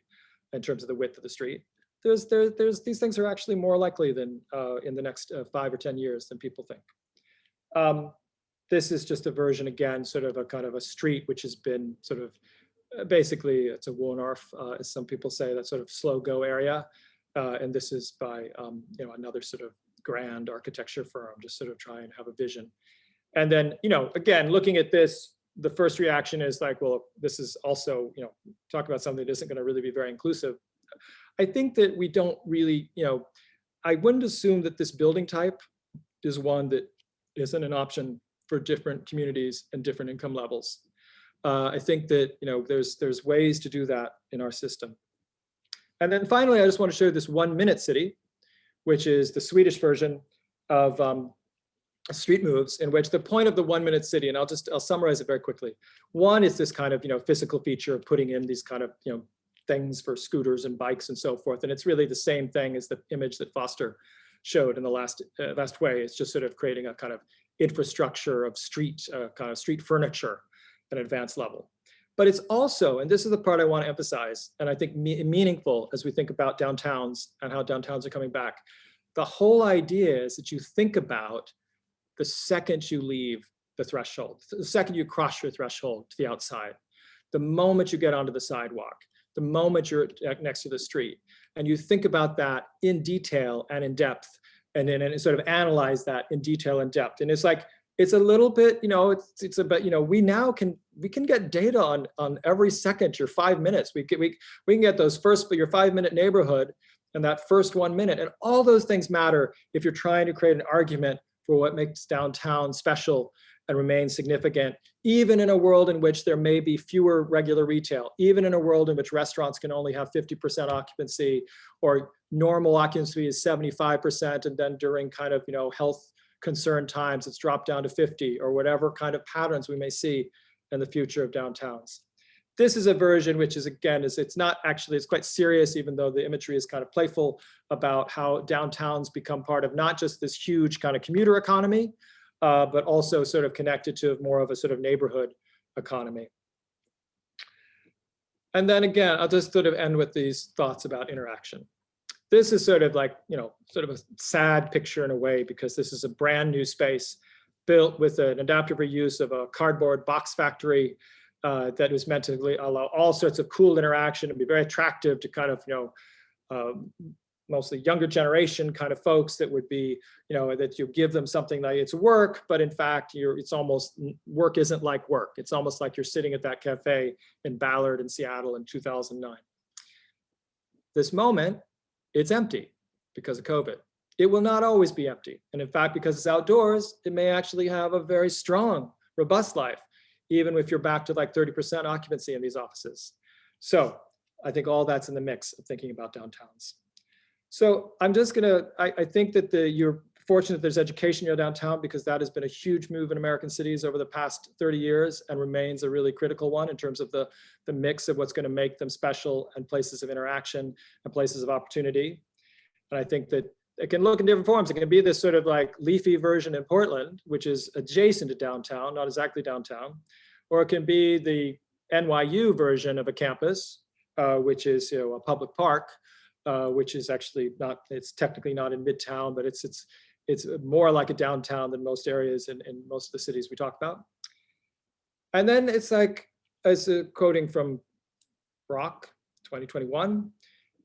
in terms of the width of the street. These things are actually more likely than in the next 5 or 10 years than people think. This is just a version, again, sort of a kind of a street, which has been sort of, basically, it's a Wohnarf, as some people say, that sort of slow go area. And this is by, another sort of grand architecture firm, just sort of trying to have a vision. And then, again, looking at this, the first reaction is like, well, this is also, talk about something that isn't going to really be very inclusive. I think that we don't really, I wouldn't assume that this building type is one that isn't an option for different communities and different income levels. I think that, there's ways to do that in our system. And then finally, I just want to show you this 1 minute city, which is the Swedish version of street moves, in which the point of the 1 minute city, and I'll summarize it very quickly. One is this kind of, physical feature of putting in these kind of, things for scooters and bikes and so forth. And it's really the same thing as the image that Foster showed in the last way. It's just sort of creating a kind of infrastructure of kind of street furniture at an advanced level. But it's also, and this is the part I want to emphasize, and I think meaningful as we think about downtowns and how downtowns are coming back. The whole idea is that you think about the second you leave the threshold, the second you cross your threshold to the outside, the moment you get onto the sidewalk, the moment you're next to the street, and you think about that in detail and in depth, and then sort of analyze that in detail and depth. And it's like, it's a little bit, it's about, we can get data on every second, your 5 minutes. We can get those your 5 minute neighborhood and that first 1 minute, and all those things matter if you're trying to create an argument for what makes downtown special and remain significant, even in a world in which there may be fewer regular retail, even in a world in which restaurants can only have 50% occupancy, or normal occupancy is 75%, and then during kind of, health concern times, it's dropped down to 50, or whatever kind of patterns we may see in the future of downtowns. This is a version which is, again, it's not actually, it's quite serious, even though the imagery is kind of playful, about how downtowns become part of not just this huge kind of commuter economy, but also sort of connected to more of a sort of neighborhood economy. And then again, I'll just sort of end with these thoughts about interaction. This is sort of like, sort of a sad picture in a way, because this is a brand new space built with an adaptive reuse of a cardboard box factory that was meant to allow all sorts of cool interaction and be very attractive to kind of, mostly younger generation kind of folks that would be, that you give them something like it's work, but in fact, it's almost, work isn't like work. It's almost like you're sitting at that cafe in Ballard in Seattle in 2009. This moment, it's empty because of COVID. It will not always be empty. And in fact, because it's outdoors, it may actually have a very strong, robust life, even if you're back to like 30% occupancy in these offices. So I think all that's in the mix of thinking about downtowns. So I'm just gonna, I think that you're fortunate there's education in your downtown, because that has been a huge move in American cities over the past 30 years and remains a really critical one in terms of the mix of what's gonna make them special and places of interaction and places of opportunity. And I think that it can look in different forms. It can be this sort of like leafy version in Portland, which is adjacent to downtown, not exactly downtown, or it can be the NYU version of a campus, which is a public park, which is actually not, it's technically not in Midtown, but it's more like a downtown than most areas in most of the cities we talk about. And then it's like, as quoting from Brock, 2021,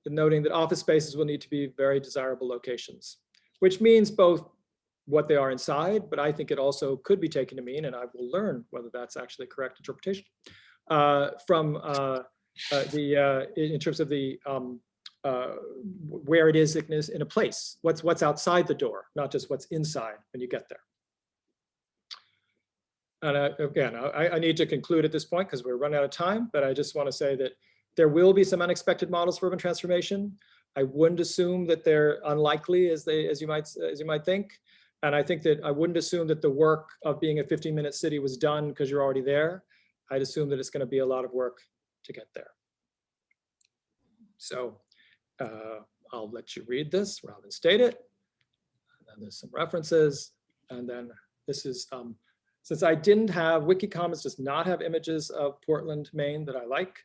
noting that office spaces will need to be very desirable locations, which means both what they are inside, but I think it also could be taken to mean, and I will learn whether that's actually a correct interpretation, in terms of the where it is in a place, what's outside the door, not just what's inside when you get there. And again, I need to conclude at this point because we're running out of time, but I just want to say that there will be some unexpected models for urban transformation. I wouldn't assume that they're unlikely as you might think. And I think that I wouldn't assume that the work of being a 15-minute city was done because you're already there. I'd assume that it's going to be a lot of work to get there. So I'll let you read this rather than state it. And then there's some references. And then this is, since I didn't have, WikiCommons does not have images of Portland, Maine that I like,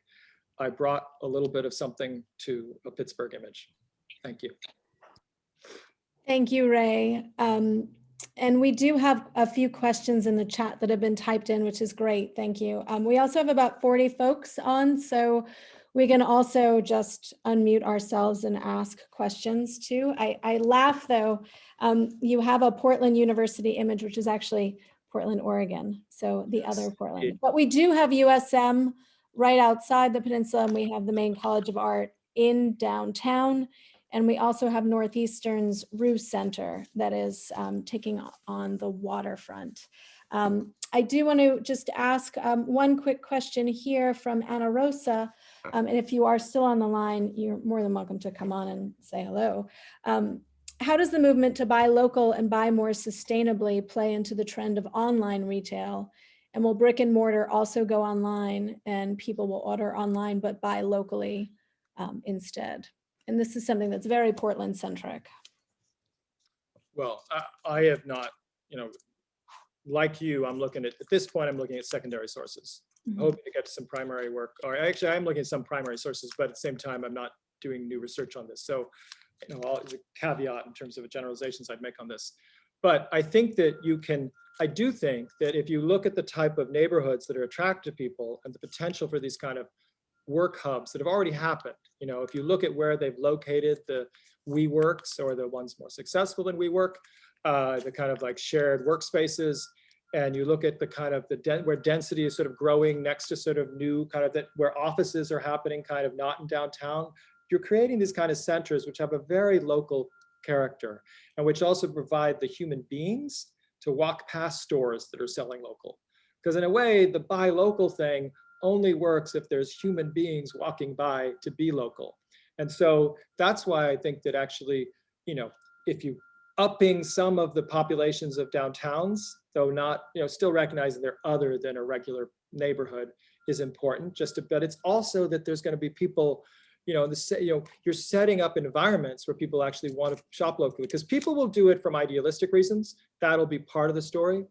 I brought a little bit of something to a Pittsburgh image. Thank you. Thank you, Ray. And we do have a few questions in the chat that have been typed in, which is great. Thank you. We also have about 40 folks on, so we can also just unmute ourselves and ask questions too. I laugh though, you have a Portland University image, which is actually Portland, Oregon, so the other Portland. But we do have USM right outside the peninsula, and we have the Maine College of Art in downtown. And we also have Northeastern's Rue Center that is taking on the waterfront. I do want to just ask one quick question here from Ana Rosa. And if you are still on the line, you're more than welcome to come on and say hello. How does the movement to buy local and buy more sustainably play into the trend of online retail? And will brick and mortar also go online and people will order online but buy locally instead? And this is something that's very Portland centric. Well, I have not, like you, I'm looking at this point, I'm looking at secondary sources. Mm-hmm. I'm hoping to get to some primary work, or actually I'm looking at some primary sources, but at the same time, I'm not doing new research on this. So, there's a caveat in terms of the generalizations I'd make on this. But I think that I do think that if you look at the type of neighborhoods that are attractive to people and the potential for these kind of work hubs that have already happened, if you look at where they've located the WeWorks or the ones more successful than WeWork, the kind of like shared workspaces, and you look at the kind of where density is sort of growing next to sort of new kind of where offices are happening kind of not in downtown, you're creating these kind of centers which have a very local character and which also provide the human beings to walk past stores that are selling local. Because in a way, the buy local thing only works if there's human beings walking by to be local. And so that's why I think that actually, if you upping some of the populations of downtowns, though not, still recognizing they're other than a regular neighborhood is important, but it's also that there's going to be people, you're setting up environments where people actually want to shop locally, because people will do it from idealistic reasons. That'll be part of the story.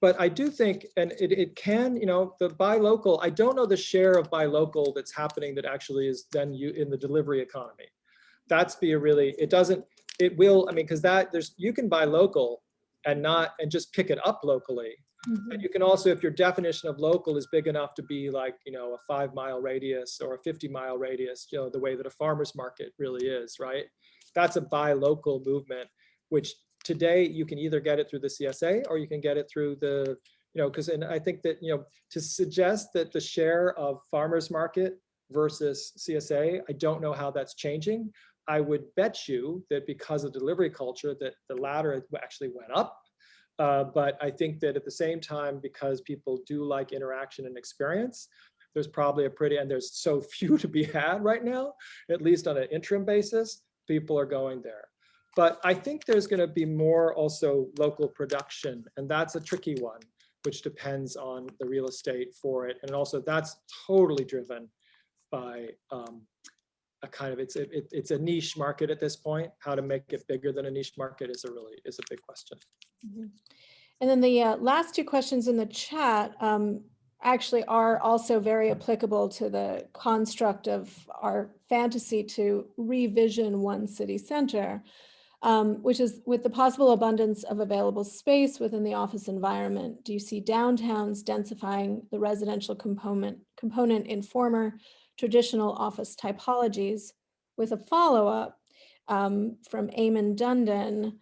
But I do think, and it can, the buy local, I don't know the share of buy local that's happening that actually is then in the delivery economy. Because you can buy local and just pick it up locally. Mm-hmm. And you can also, if your definition of local is big enough to be like, a 5-mile radius or a 50-mile radius, the way that a farmer's market really is, right? That's a buy local movement, which today you can either get it through the CSA or you can get it through the, and I think that, to suggest that the share of farmer's market versus CSA, I don't know how that's changing. I would bet you that because of delivery culture that the latter actually went up. But I think that at the same time, because people do like interaction and experience, there's probably and there's so few to be had right now, at least on an interim basis, people are going there. But I think there's going to be more also local production, and that's a tricky one, which depends on the real estate for it. And also that's totally driven by a kind of, it's a niche market at this point. How to make it bigger than a niche market is a big question. Mm-hmm. And then the last two questions in the chat actually are also very applicable to the construct of our fantasy to revision one city center, which is with the possible abundance of available space within the office environment. Do you see downtowns densifying the residential component in former traditional office typologies? With a follow-up from Eamon Dundon,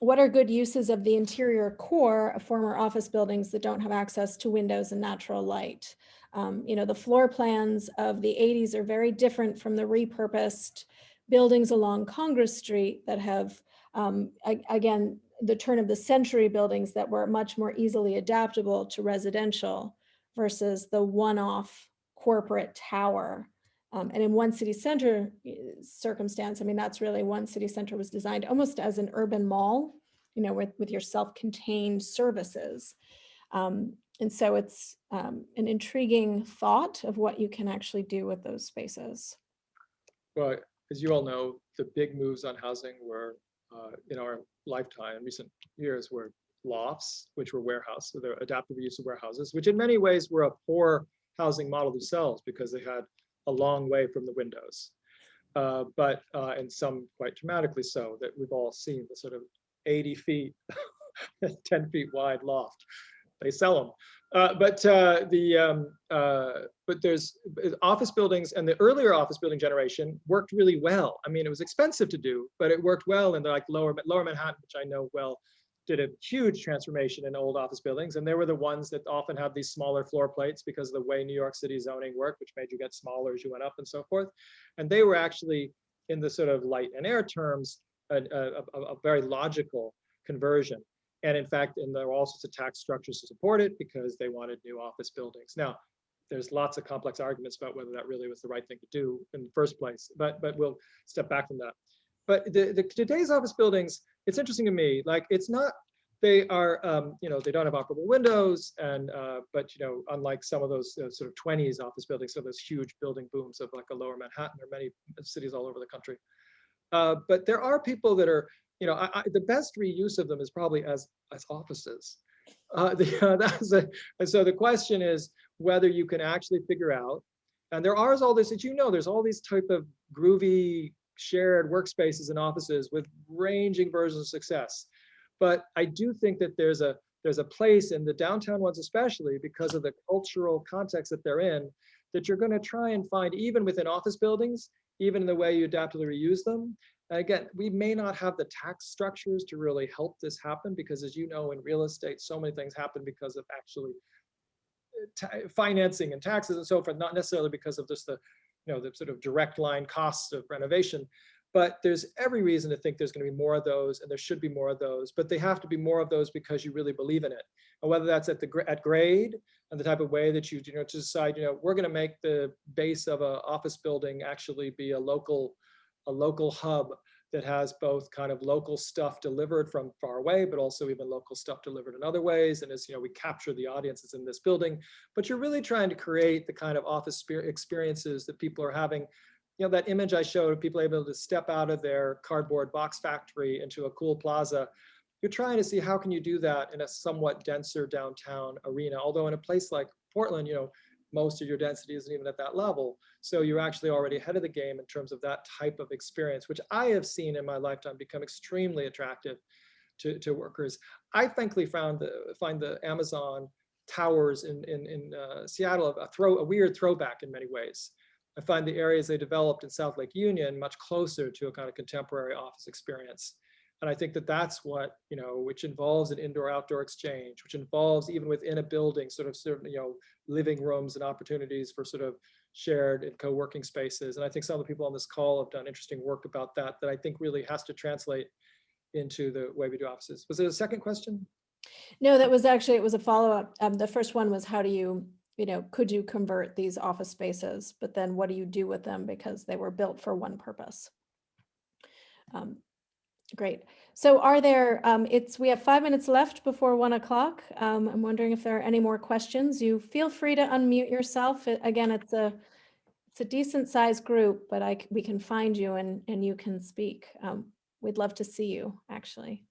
what are good uses of the interior core of former office buildings that don't have access to windows and natural light? The floor plans of the 80s are very different from the repurposed buildings along Congress Street that have, again, the turn of the century buildings that were much more easily adaptable to residential versus the one-off corporate tower. And in one city center circumstance, that's really one city center was designed almost as an urban mall, with your self-contained services. And so it's an intriguing thought of what you can actually do with those spaces. Well, as you all know, the big moves on housing were in our lifetime, in recent years, were lofts, which were warehouse, so they're adaptive reuse of warehouses, which in many ways were a poor housing model themselves because they had a long way from the windows. But and some quite dramatically so, that we've all seen the sort of 80 feet, 10 feet wide loft. They sell them. But there's office buildings, and the earlier office building generation worked really well. I mean, it was expensive to do, but it worked well in the like lower Manhattan, which I know well, did a huge transformation in old office buildings. And they were the ones that often had these smaller floor plates because of the way New York City zoning worked, which made you get smaller as you went up and so forth. And they were actually, in the sort of light and air terms, a very logical conversion. And in fact, and there were all sorts of tax structures to support it because they wanted new office buildings. Now, there's lots of complex arguments about whether that really was the right thing to do in the first place, but we'll step back from that. But today's office buildings, it's interesting to me, like it's not, they are, you know, they don't have operable windows, and but you know, unlike some of those sort of 20s office buildings, so those huge building booms of like a lower Manhattan or many cities all over the country. But there are people that are, you know, the best reuse of them is probably as offices. And so the question is whether you can actually figure out, and there are all this, as you know, there's all these type of groovy shared workspaces and offices with ranging versions of success. But I do think that there's a place in the downtown ones, especially because of the cultural context that they're in, that you're going to try and find even within office buildings, even in the way you adaptively reuse them. And again, we may not have the tax structures to really help this happen because, as you know, in real estate, so many things happen because of actually financing and taxes and so forth, not necessarily because of just the, you know, the sort of direct line costs of renovation. But there's every reason to think there's going to be more of those, and there should be more of those. But they have to be more of those because you really believe in it, and whether that's at grade and the type of way that you know to decide, you know, we're going to make the base of an office building actually be a local hub that has both kind of local stuff delivered from far away, but also even local stuff delivered in other ways. And as you know, we capture the audiences in this building, but you're really trying to create the kind of office experiences that people are having. You know, that image I showed of people able to step out of their cardboard box factory into a cool plaza. You're trying to see how can you do that in a somewhat denser downtown arena. Although in a place like Portland, you know, most of your density isn't even at that level. So you're actually already ahead of the game in terms of that type of experience, which I have seen in my lifetime become extremely attractive to workers. I frankly find the Amazon towers in Seattle a weird throwback in many ways. I find the areas they developed in South Lake Union much closer to a kind of contemporary office experience. And I think that that's what, you know, which involves an indoor-outdoor exchange, which involves even within a building, sort of, you know, living rooms and opportunities for sort of shared and co-working spaces. And I think some of the people on this call have done interesting work about that I think really has to translate into the way we do offices. Was there a second question? No, that was actually, it was a follow-up. The first one was, how do you know, could you convert these office spaces, but then what do you do with them because they were built for one purpose? Great. So are there, we have 5 minutes left before 1 o'clock. I'm wondering if there are any more questions. You feel free to unmute yourself. Again, it's a decent sized group, but we can find you and you can speak. We'd love to see you, actually.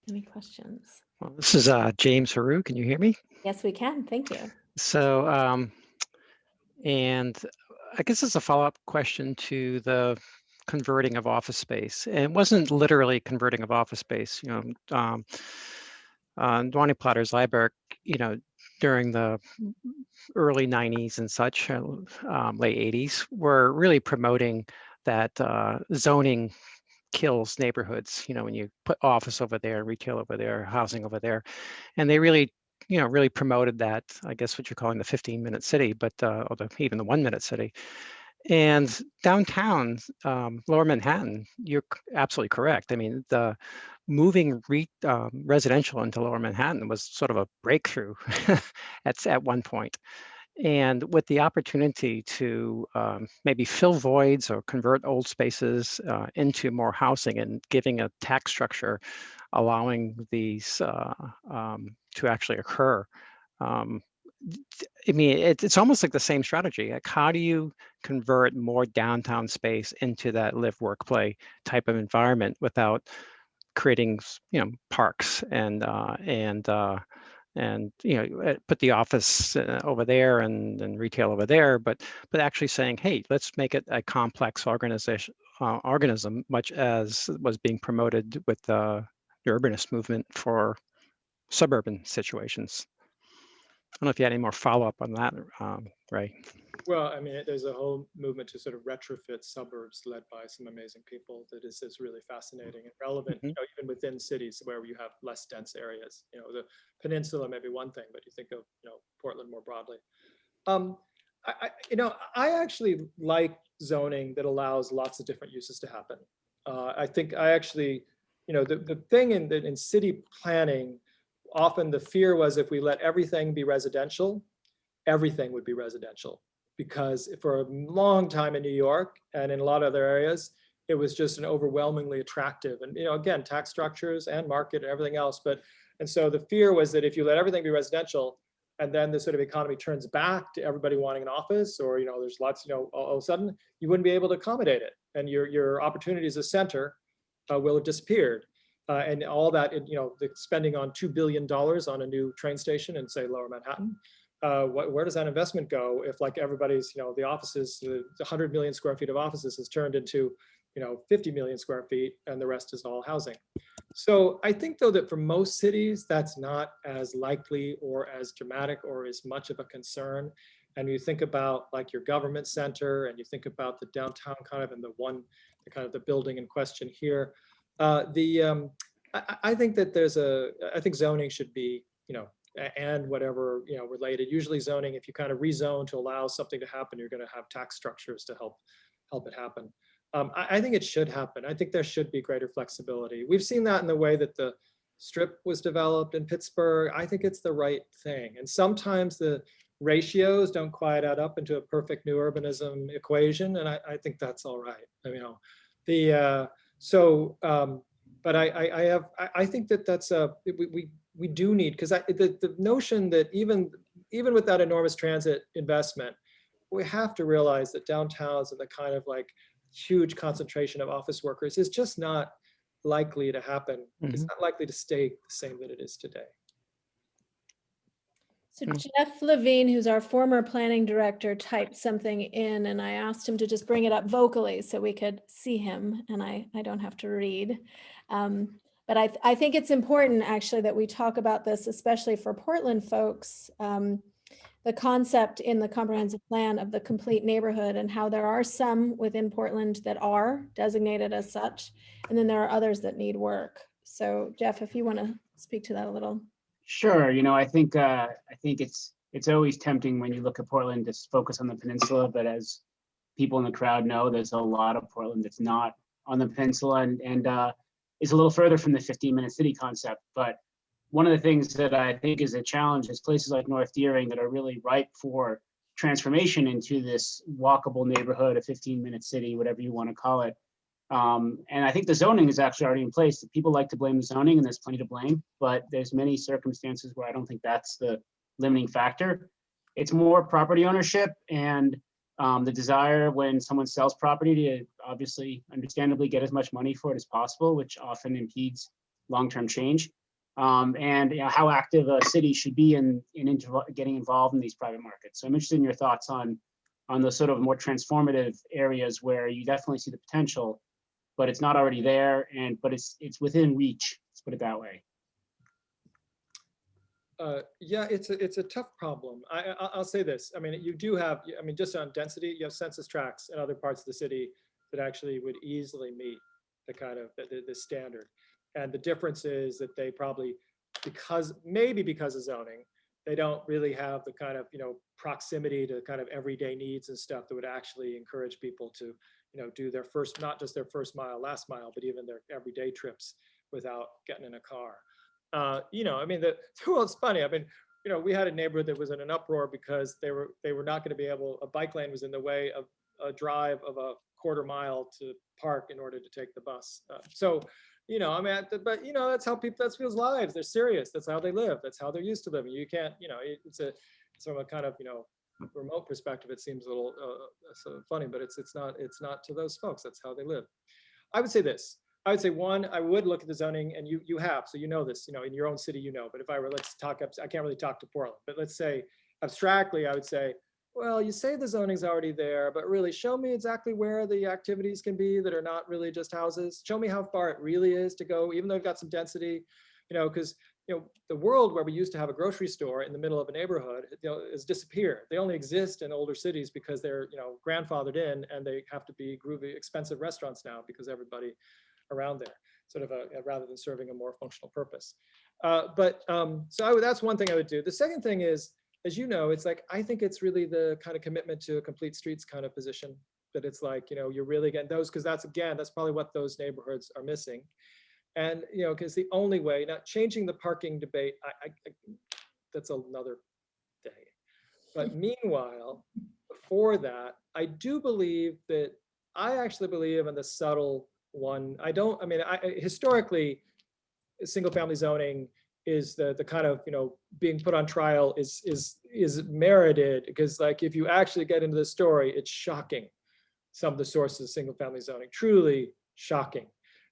Any questions? Well, this is James Haru. Can you hear me? Yes, we can. Thank you. So, and I guess it's a follow-up question to the converting of office space. And it wasn't literally converting of office space. You know, Dwani Plotter's Library, you know, during the early 90s and such, late 80s, were really promoting that zoning kills neighborhoods. You know, when you put office over there, retail over there, housing over there, and they really, you know, really promoted that. I guess what you're calling the 15-minute city, but or even the 1-minute city. And downtown, Lower Manhattan, you're absolutely correct. I mean, the moving residential into Lower Manhattan was sort of a breakthrough at one point. And with the opportunity to maybe fill voids or convert old spaces into more housing and giving a tax structure allowing these to actually occur. I mean, it's almost like the same strategy. Like, how do you convert more downtown space into that live, work, play type of environment without creating, parks and put the office over there and retail over there, but actually saying, hey, let's make it a complex organism, much as was being promoted with the urbanist movement for suburban situations. I don't know if you had any more follow-up on that, Ray. Well, I mean, there's a whole movement to sort of retrofit suburbs led by some amazing people that is really fascinating and relevant, even within cities where you have less dense areas. The peninsula may be one thing, but you think of, Portland more broadly. I actually like zoning that allows lots of different uses to happen. I think I actually, the thing in city planning, often the fear was if we let everything be residential, everything would be residential. Because for a long time in New York and in a lot of other areas, it was just an overwhelmingly attractive, and again, tax structures and market and everything else. And so the fear was that if you let everything be residential, and then the sort of economy turns back to everybody wanting an office, or there's lots, all of a sudden you wouldn't be able to accommodate it, and your opportunities as a center will have disappeared. And all that, the spending on $2 billion on a new train station in, say, Lower Manhattan. Where does that investment go if, like, everybody's, the offices, the 100 million square feet of offices has turned into, 50 million square feet, and the rest is all housing. So I think, though, that for most cities, that's not as likely or as dramatic or as much of a concern. And you think about, like, your government center, and you think about the downtown kind of, and the building in question here. I think that I think zoning should be, and whatever, related. Usually zoning, if you kind of rezone to allow something to happen, you're going to have tax structures to help it happen. I think it should happen. I think there should be greater flexibility. We've seen that in the way that the Strip was developed in Pittsburgh. I think it's the right thing. And sometimes the ratios don't quite add up into a perfect new urbanism equation, and I think that's all right. But I think that that's we do need, because the notion that even with that enormous transit investment, we have to realize that downtowns and the kind of like huge concentration of office workers is just not likely to happen. It's not likely to stay the same that it is today. So Jeff Levine, who's our former planning director, typed something in, and I asked him to just bring it up vocally so we could see him, and I don't have to read. But I think it's important, actually, that we talk about this, especially for Portland folks, the concept in the comprehensive plan of the complete neighborhood, and how there are some within Portland that are designated as such, and then there are others that need work. So Jeff, if you want to speak to that a little. Sure. I think it's always tempting when you look at Portland to focus on the peninsula, but as people in the crowd know, there's a lot of Portland that's not on the peninsula and is a little further from the 15-minute city concept. But one of the things that I think is a challenge is places like North Deering that are really ripe for transformation into this walkable neighborhood, a 15-minute city, whatever you want to call it. And I think the zoning is actually already in place. People like to blame the zoning, and there's plenty to blame, but there's many circumstances where I don't think that's the limiting factor. It's more property ownership and the desire when someone sells property to obviously, understandably, get as much money for it as possible, which often impedes long-term change. And how active a city should be in getting involved in these private markets. So I'm interested in your thoughts on the sort of more transformative areas where you definitely see the potential, but it's not already there, but it's within reach. Let's put it that way. Yeah, it's a tough problem. I'll say this. I mean, you do have, just on density, you have census tracts in other parts of the city that actually would easily meet the kind of the standard. And the difference is that they probably, maybe because of zoning, they don't really have the kind of, proximity to kind of everyday needs and stuff that would actually encourage people to, do their first, not just their first mile, last mile, but even their everyday trips without getting in a car. It's funny. We had a neighborhood that was in an uproar because they were not going to be able, a bike lane was in the way of a drive of a quarter mile to park in order to take the bus. But that's how people, that's people's lives. They're serious. That's how they live. That's how they're used to living. You can't, it's from a kind of, remote perspective, it seems a little sort of funny, but it's not to those folks. That's how they live. I would say this. I would say one, I would look at the zoning, and you have, so you know this, in your own city, but if I were, let's talk up, I can't really talk to Portland, but let's say abstractly, I would say, well, you say the zoning's already there, but really show me exactly where the activities can be that are not really just houses. Show me how far it really is to go, even though you've got some density, because the world where we used to have a grocery store in the middle of a neighborhood, has disappeared. They only exist in older cities because they're, grandfathered in, and they have to be groovy, expensive restaurants now because everybody around there, sort of rather than serving a more functional purpose. So that's one thing I would do. The second thing is, as you know, it's like, I think it's really the kind of commitment to a complete streets kind of position, that it's like, you're really getting those, because that's probably what those neighborhoods are missing. And, because the only way, not changing the parking debate, I that's another day. But meanwhile, before that, I actually believe in the subtle one. Historically, single family zoning is the kind of, being put on trial is merited, because like, if you actually get into the story, it's shocking. Some of the sources of single family zoning, truly shocking.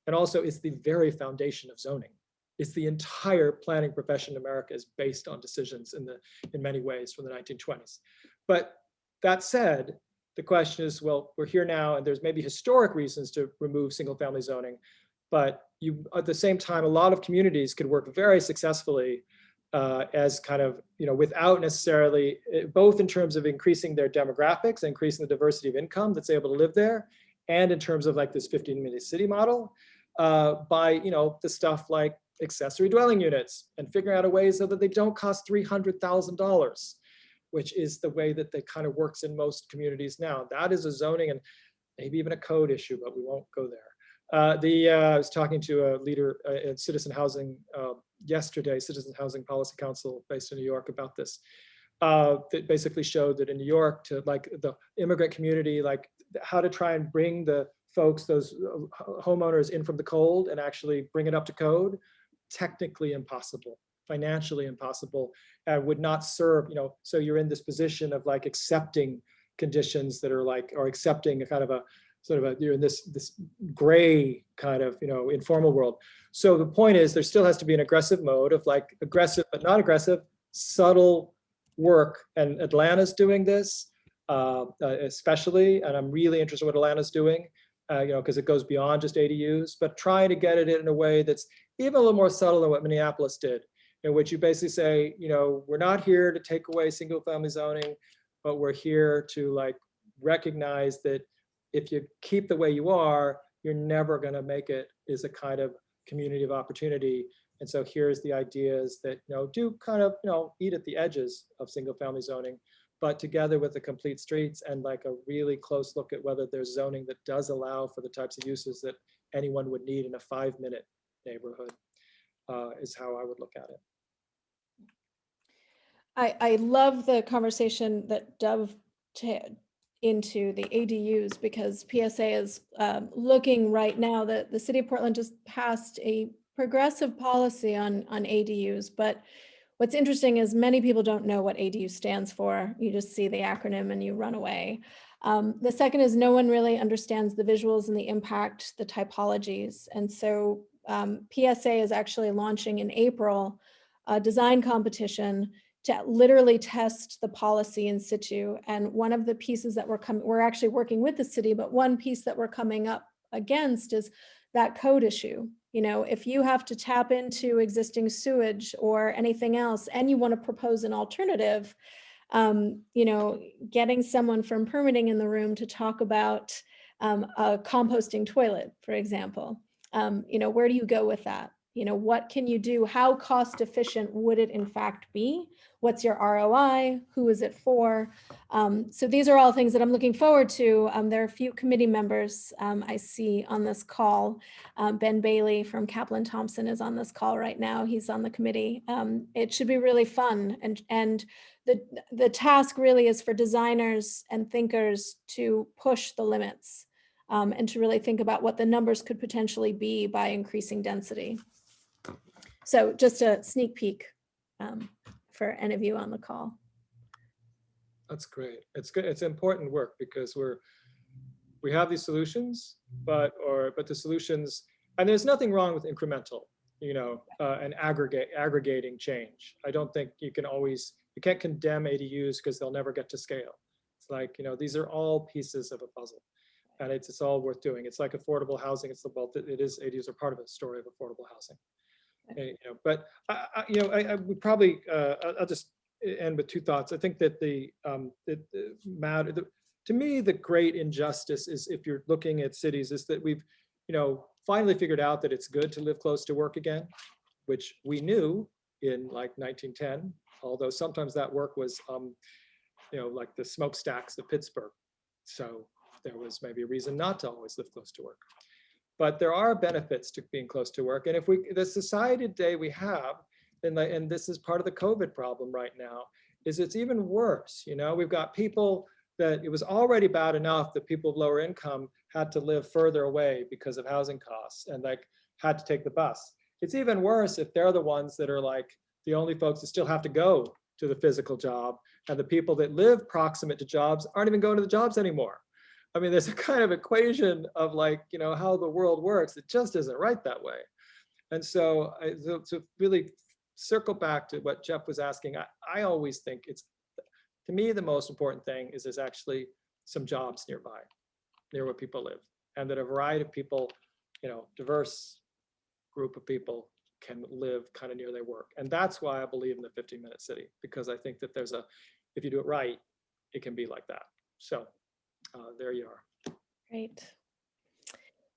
And also, it's the very foundation of zoning. It's the entire planning profession in America is based on decisions in many ways from the 1920s. But that said, the question is, well, we're here now, and there's maybe historic reasons to remove single family zoning, but at the same time, a lot of communities could work very successfully as kind of, without necessarily, both in terms of increasing their demographics, increasing the diversity of income that's able to live there, and in terms of like this 15-minute city model, by, the stuff like accessory dwelling units, and figuring out a way so that they don't cost $300,000, which is the way that they kind of works in most communities now. That is a zoning and maybe even a code issue, but we won't go there. I was talking to a leader in citizen housing yesterday, Citizen Housing Policy Council based in New York, about this. That basically showed that in New York, to like the immigrant community, like how to try and bring the folks, those homeowners in from the cold and actually bring it up to code, technically impossible, financially impossible, and would not serve, so you're in this position of like accepting conditions that are like, or accepting a kind of a sort of you're in this gray kind of, informal world. So the point is, there still has to be an aggressive mode of like aggressive, but not aggressive, subtle work. And Atlanta's doing this, especially, and I'm really interested in what Atlanta's doing, because it goes beyond just ADUs, but trying to get it in a way that's even a little more subtle than what Minneapolis did, in which you basically say, we're not here to take away single family zoning, but we're here to like recognize that if you keep the way you are, you're never going to make it as a kind of community of opportunity. And so here's the ideas that, do kind of, eat at the edges of single family zoning, but together with the complete streets and like a really close look at whether there's zoning that does allow for the types of uses that anyone would need in a 5-minute neighborhood, is how I would look at it. I love the conversation that dovetailed into the ADUs, because PSA is looking right now that the city of Portland just passed a progressive policy on ADUs. But what's interesting is many people don't know what ADU stands for. You just see the acronym and you run away. The second is no one really understands the visuals and the impact, the typologies. And so PSA is actually launching in April a design competition to literally test the policy in situ. And one of the pieces that we're actually working with the city, but one piece that we're coming up against is that code issue. If you have to tap into existing sewage or anything else, and you want to propose an alternative, getting someone from permitting in the room to talk about a composting toilet, for example, where do you go with that? What can you do? How cost efficient would it in fact be? What's your ROI? Who is it for? So these are all things that I'm looking forward to. There are a few committee members I see on this call. Ben Bailey from Kaplan Thompson is on this call right now. He's on the committee. It should be really fun. And the task really is for designers and thinkers to push the limits and to really think about what the numbers could potentially be by increasing density. So just a sneak peek for any of you on the call. That's great. It's good. It's important work because we have these solutions, but the solutions, and there's nothing wrong with incremental, and aggregating change. I don't think you can't condemn ADUs because they'll never get to scale. It's like, these are all pieces of a puzzle, and it's all worth doing. It's like affordable housing. ADUs are part of a story of affordable housing. But we probably, I'll just end with two thoughts. I think that to me, the great injustice is, if you're looking at cities, is that we've, finally figured out that it's good to live close to work again, which we knew in like 1910, although sometimes that work was, like the smokestacks of Pittsburgh. So there was maybe a reason not to always live close to work. But there are benefits to being close to work. And if the society today we have, and this is part of the COVID problem right now, is it's even worse. We've got people that it was already bad enough that people of lower income had to live further away because of housing costs and had to take the bus. It's even worse if they're the ones that are like the only folks that still have to go to the physical job, and the people that live proximate to jobs aren't even going to the jobs anymore. I mean, there's a kind of equation of how the world works. It just isn't right that way. And so to really circle back to what Jeff was asking, I always think to me, the most important thing is there's actually some jobs nearby, near where people live, and that a variety of people, diverse group of people can live kind of near their work. And that's why I believe in the 15-minute city, because I think that if you do it right, it can be like that. So there you are. Great.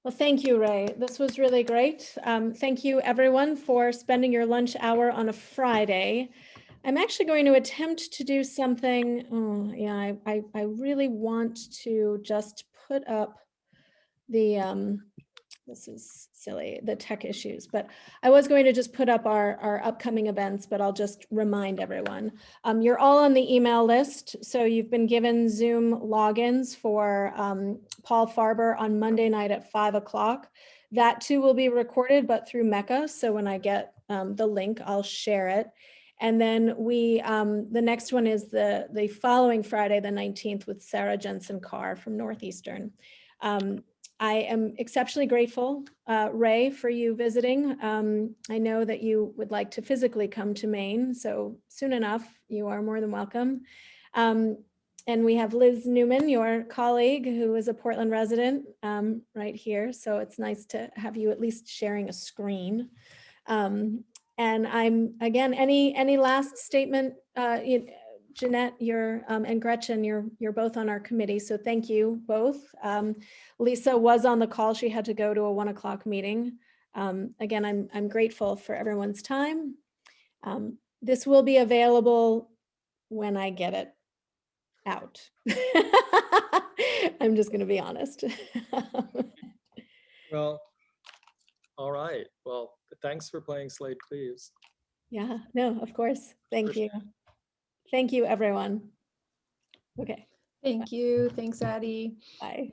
Well, thank you, Ray. This was really great. Thank you, everyone, for spending your lunch hour on a Friday. I'm actually going to attempt to do something. Oh, yeah, I really want to just put up the, this is silly, the tech issues, but I was going to just put up our upcoming events, but I'll just remind everyone. You're all on the email list. So you've been given Zoom logins for Paul Farber on Monday night at 5 o'clock. That too will be recorded, but through Mecca. So when I get the link, I'll share it. And then the next one is the following Friday, the 19th, with Sarah Jensen Carr from Northeastern. I am exceptionally grateful, Ray, for you visiting. I know that you would like to physically come to Maine, so soon enough, you are more than welcome. And we have Liz Newman, your colleague, who is a Portland resident, right here. So it's nice to have you at least sharing a screen. And I'm, again, any last statement, Jeanette, and Gretchen, you're both on our committee, so thank you both. Lisa was on the call; she had to go to a 1 o'clock meeting. Again, I'm grateful for everyone's time. This will be available when I get it out. I'm just going to be honest. Well, all right. Well, thanks for playing Slade Cleaves. Yeah, no, of course. Thank you. Thank you, everyone. Okay. Thank you. Thanks, Addie. Bye.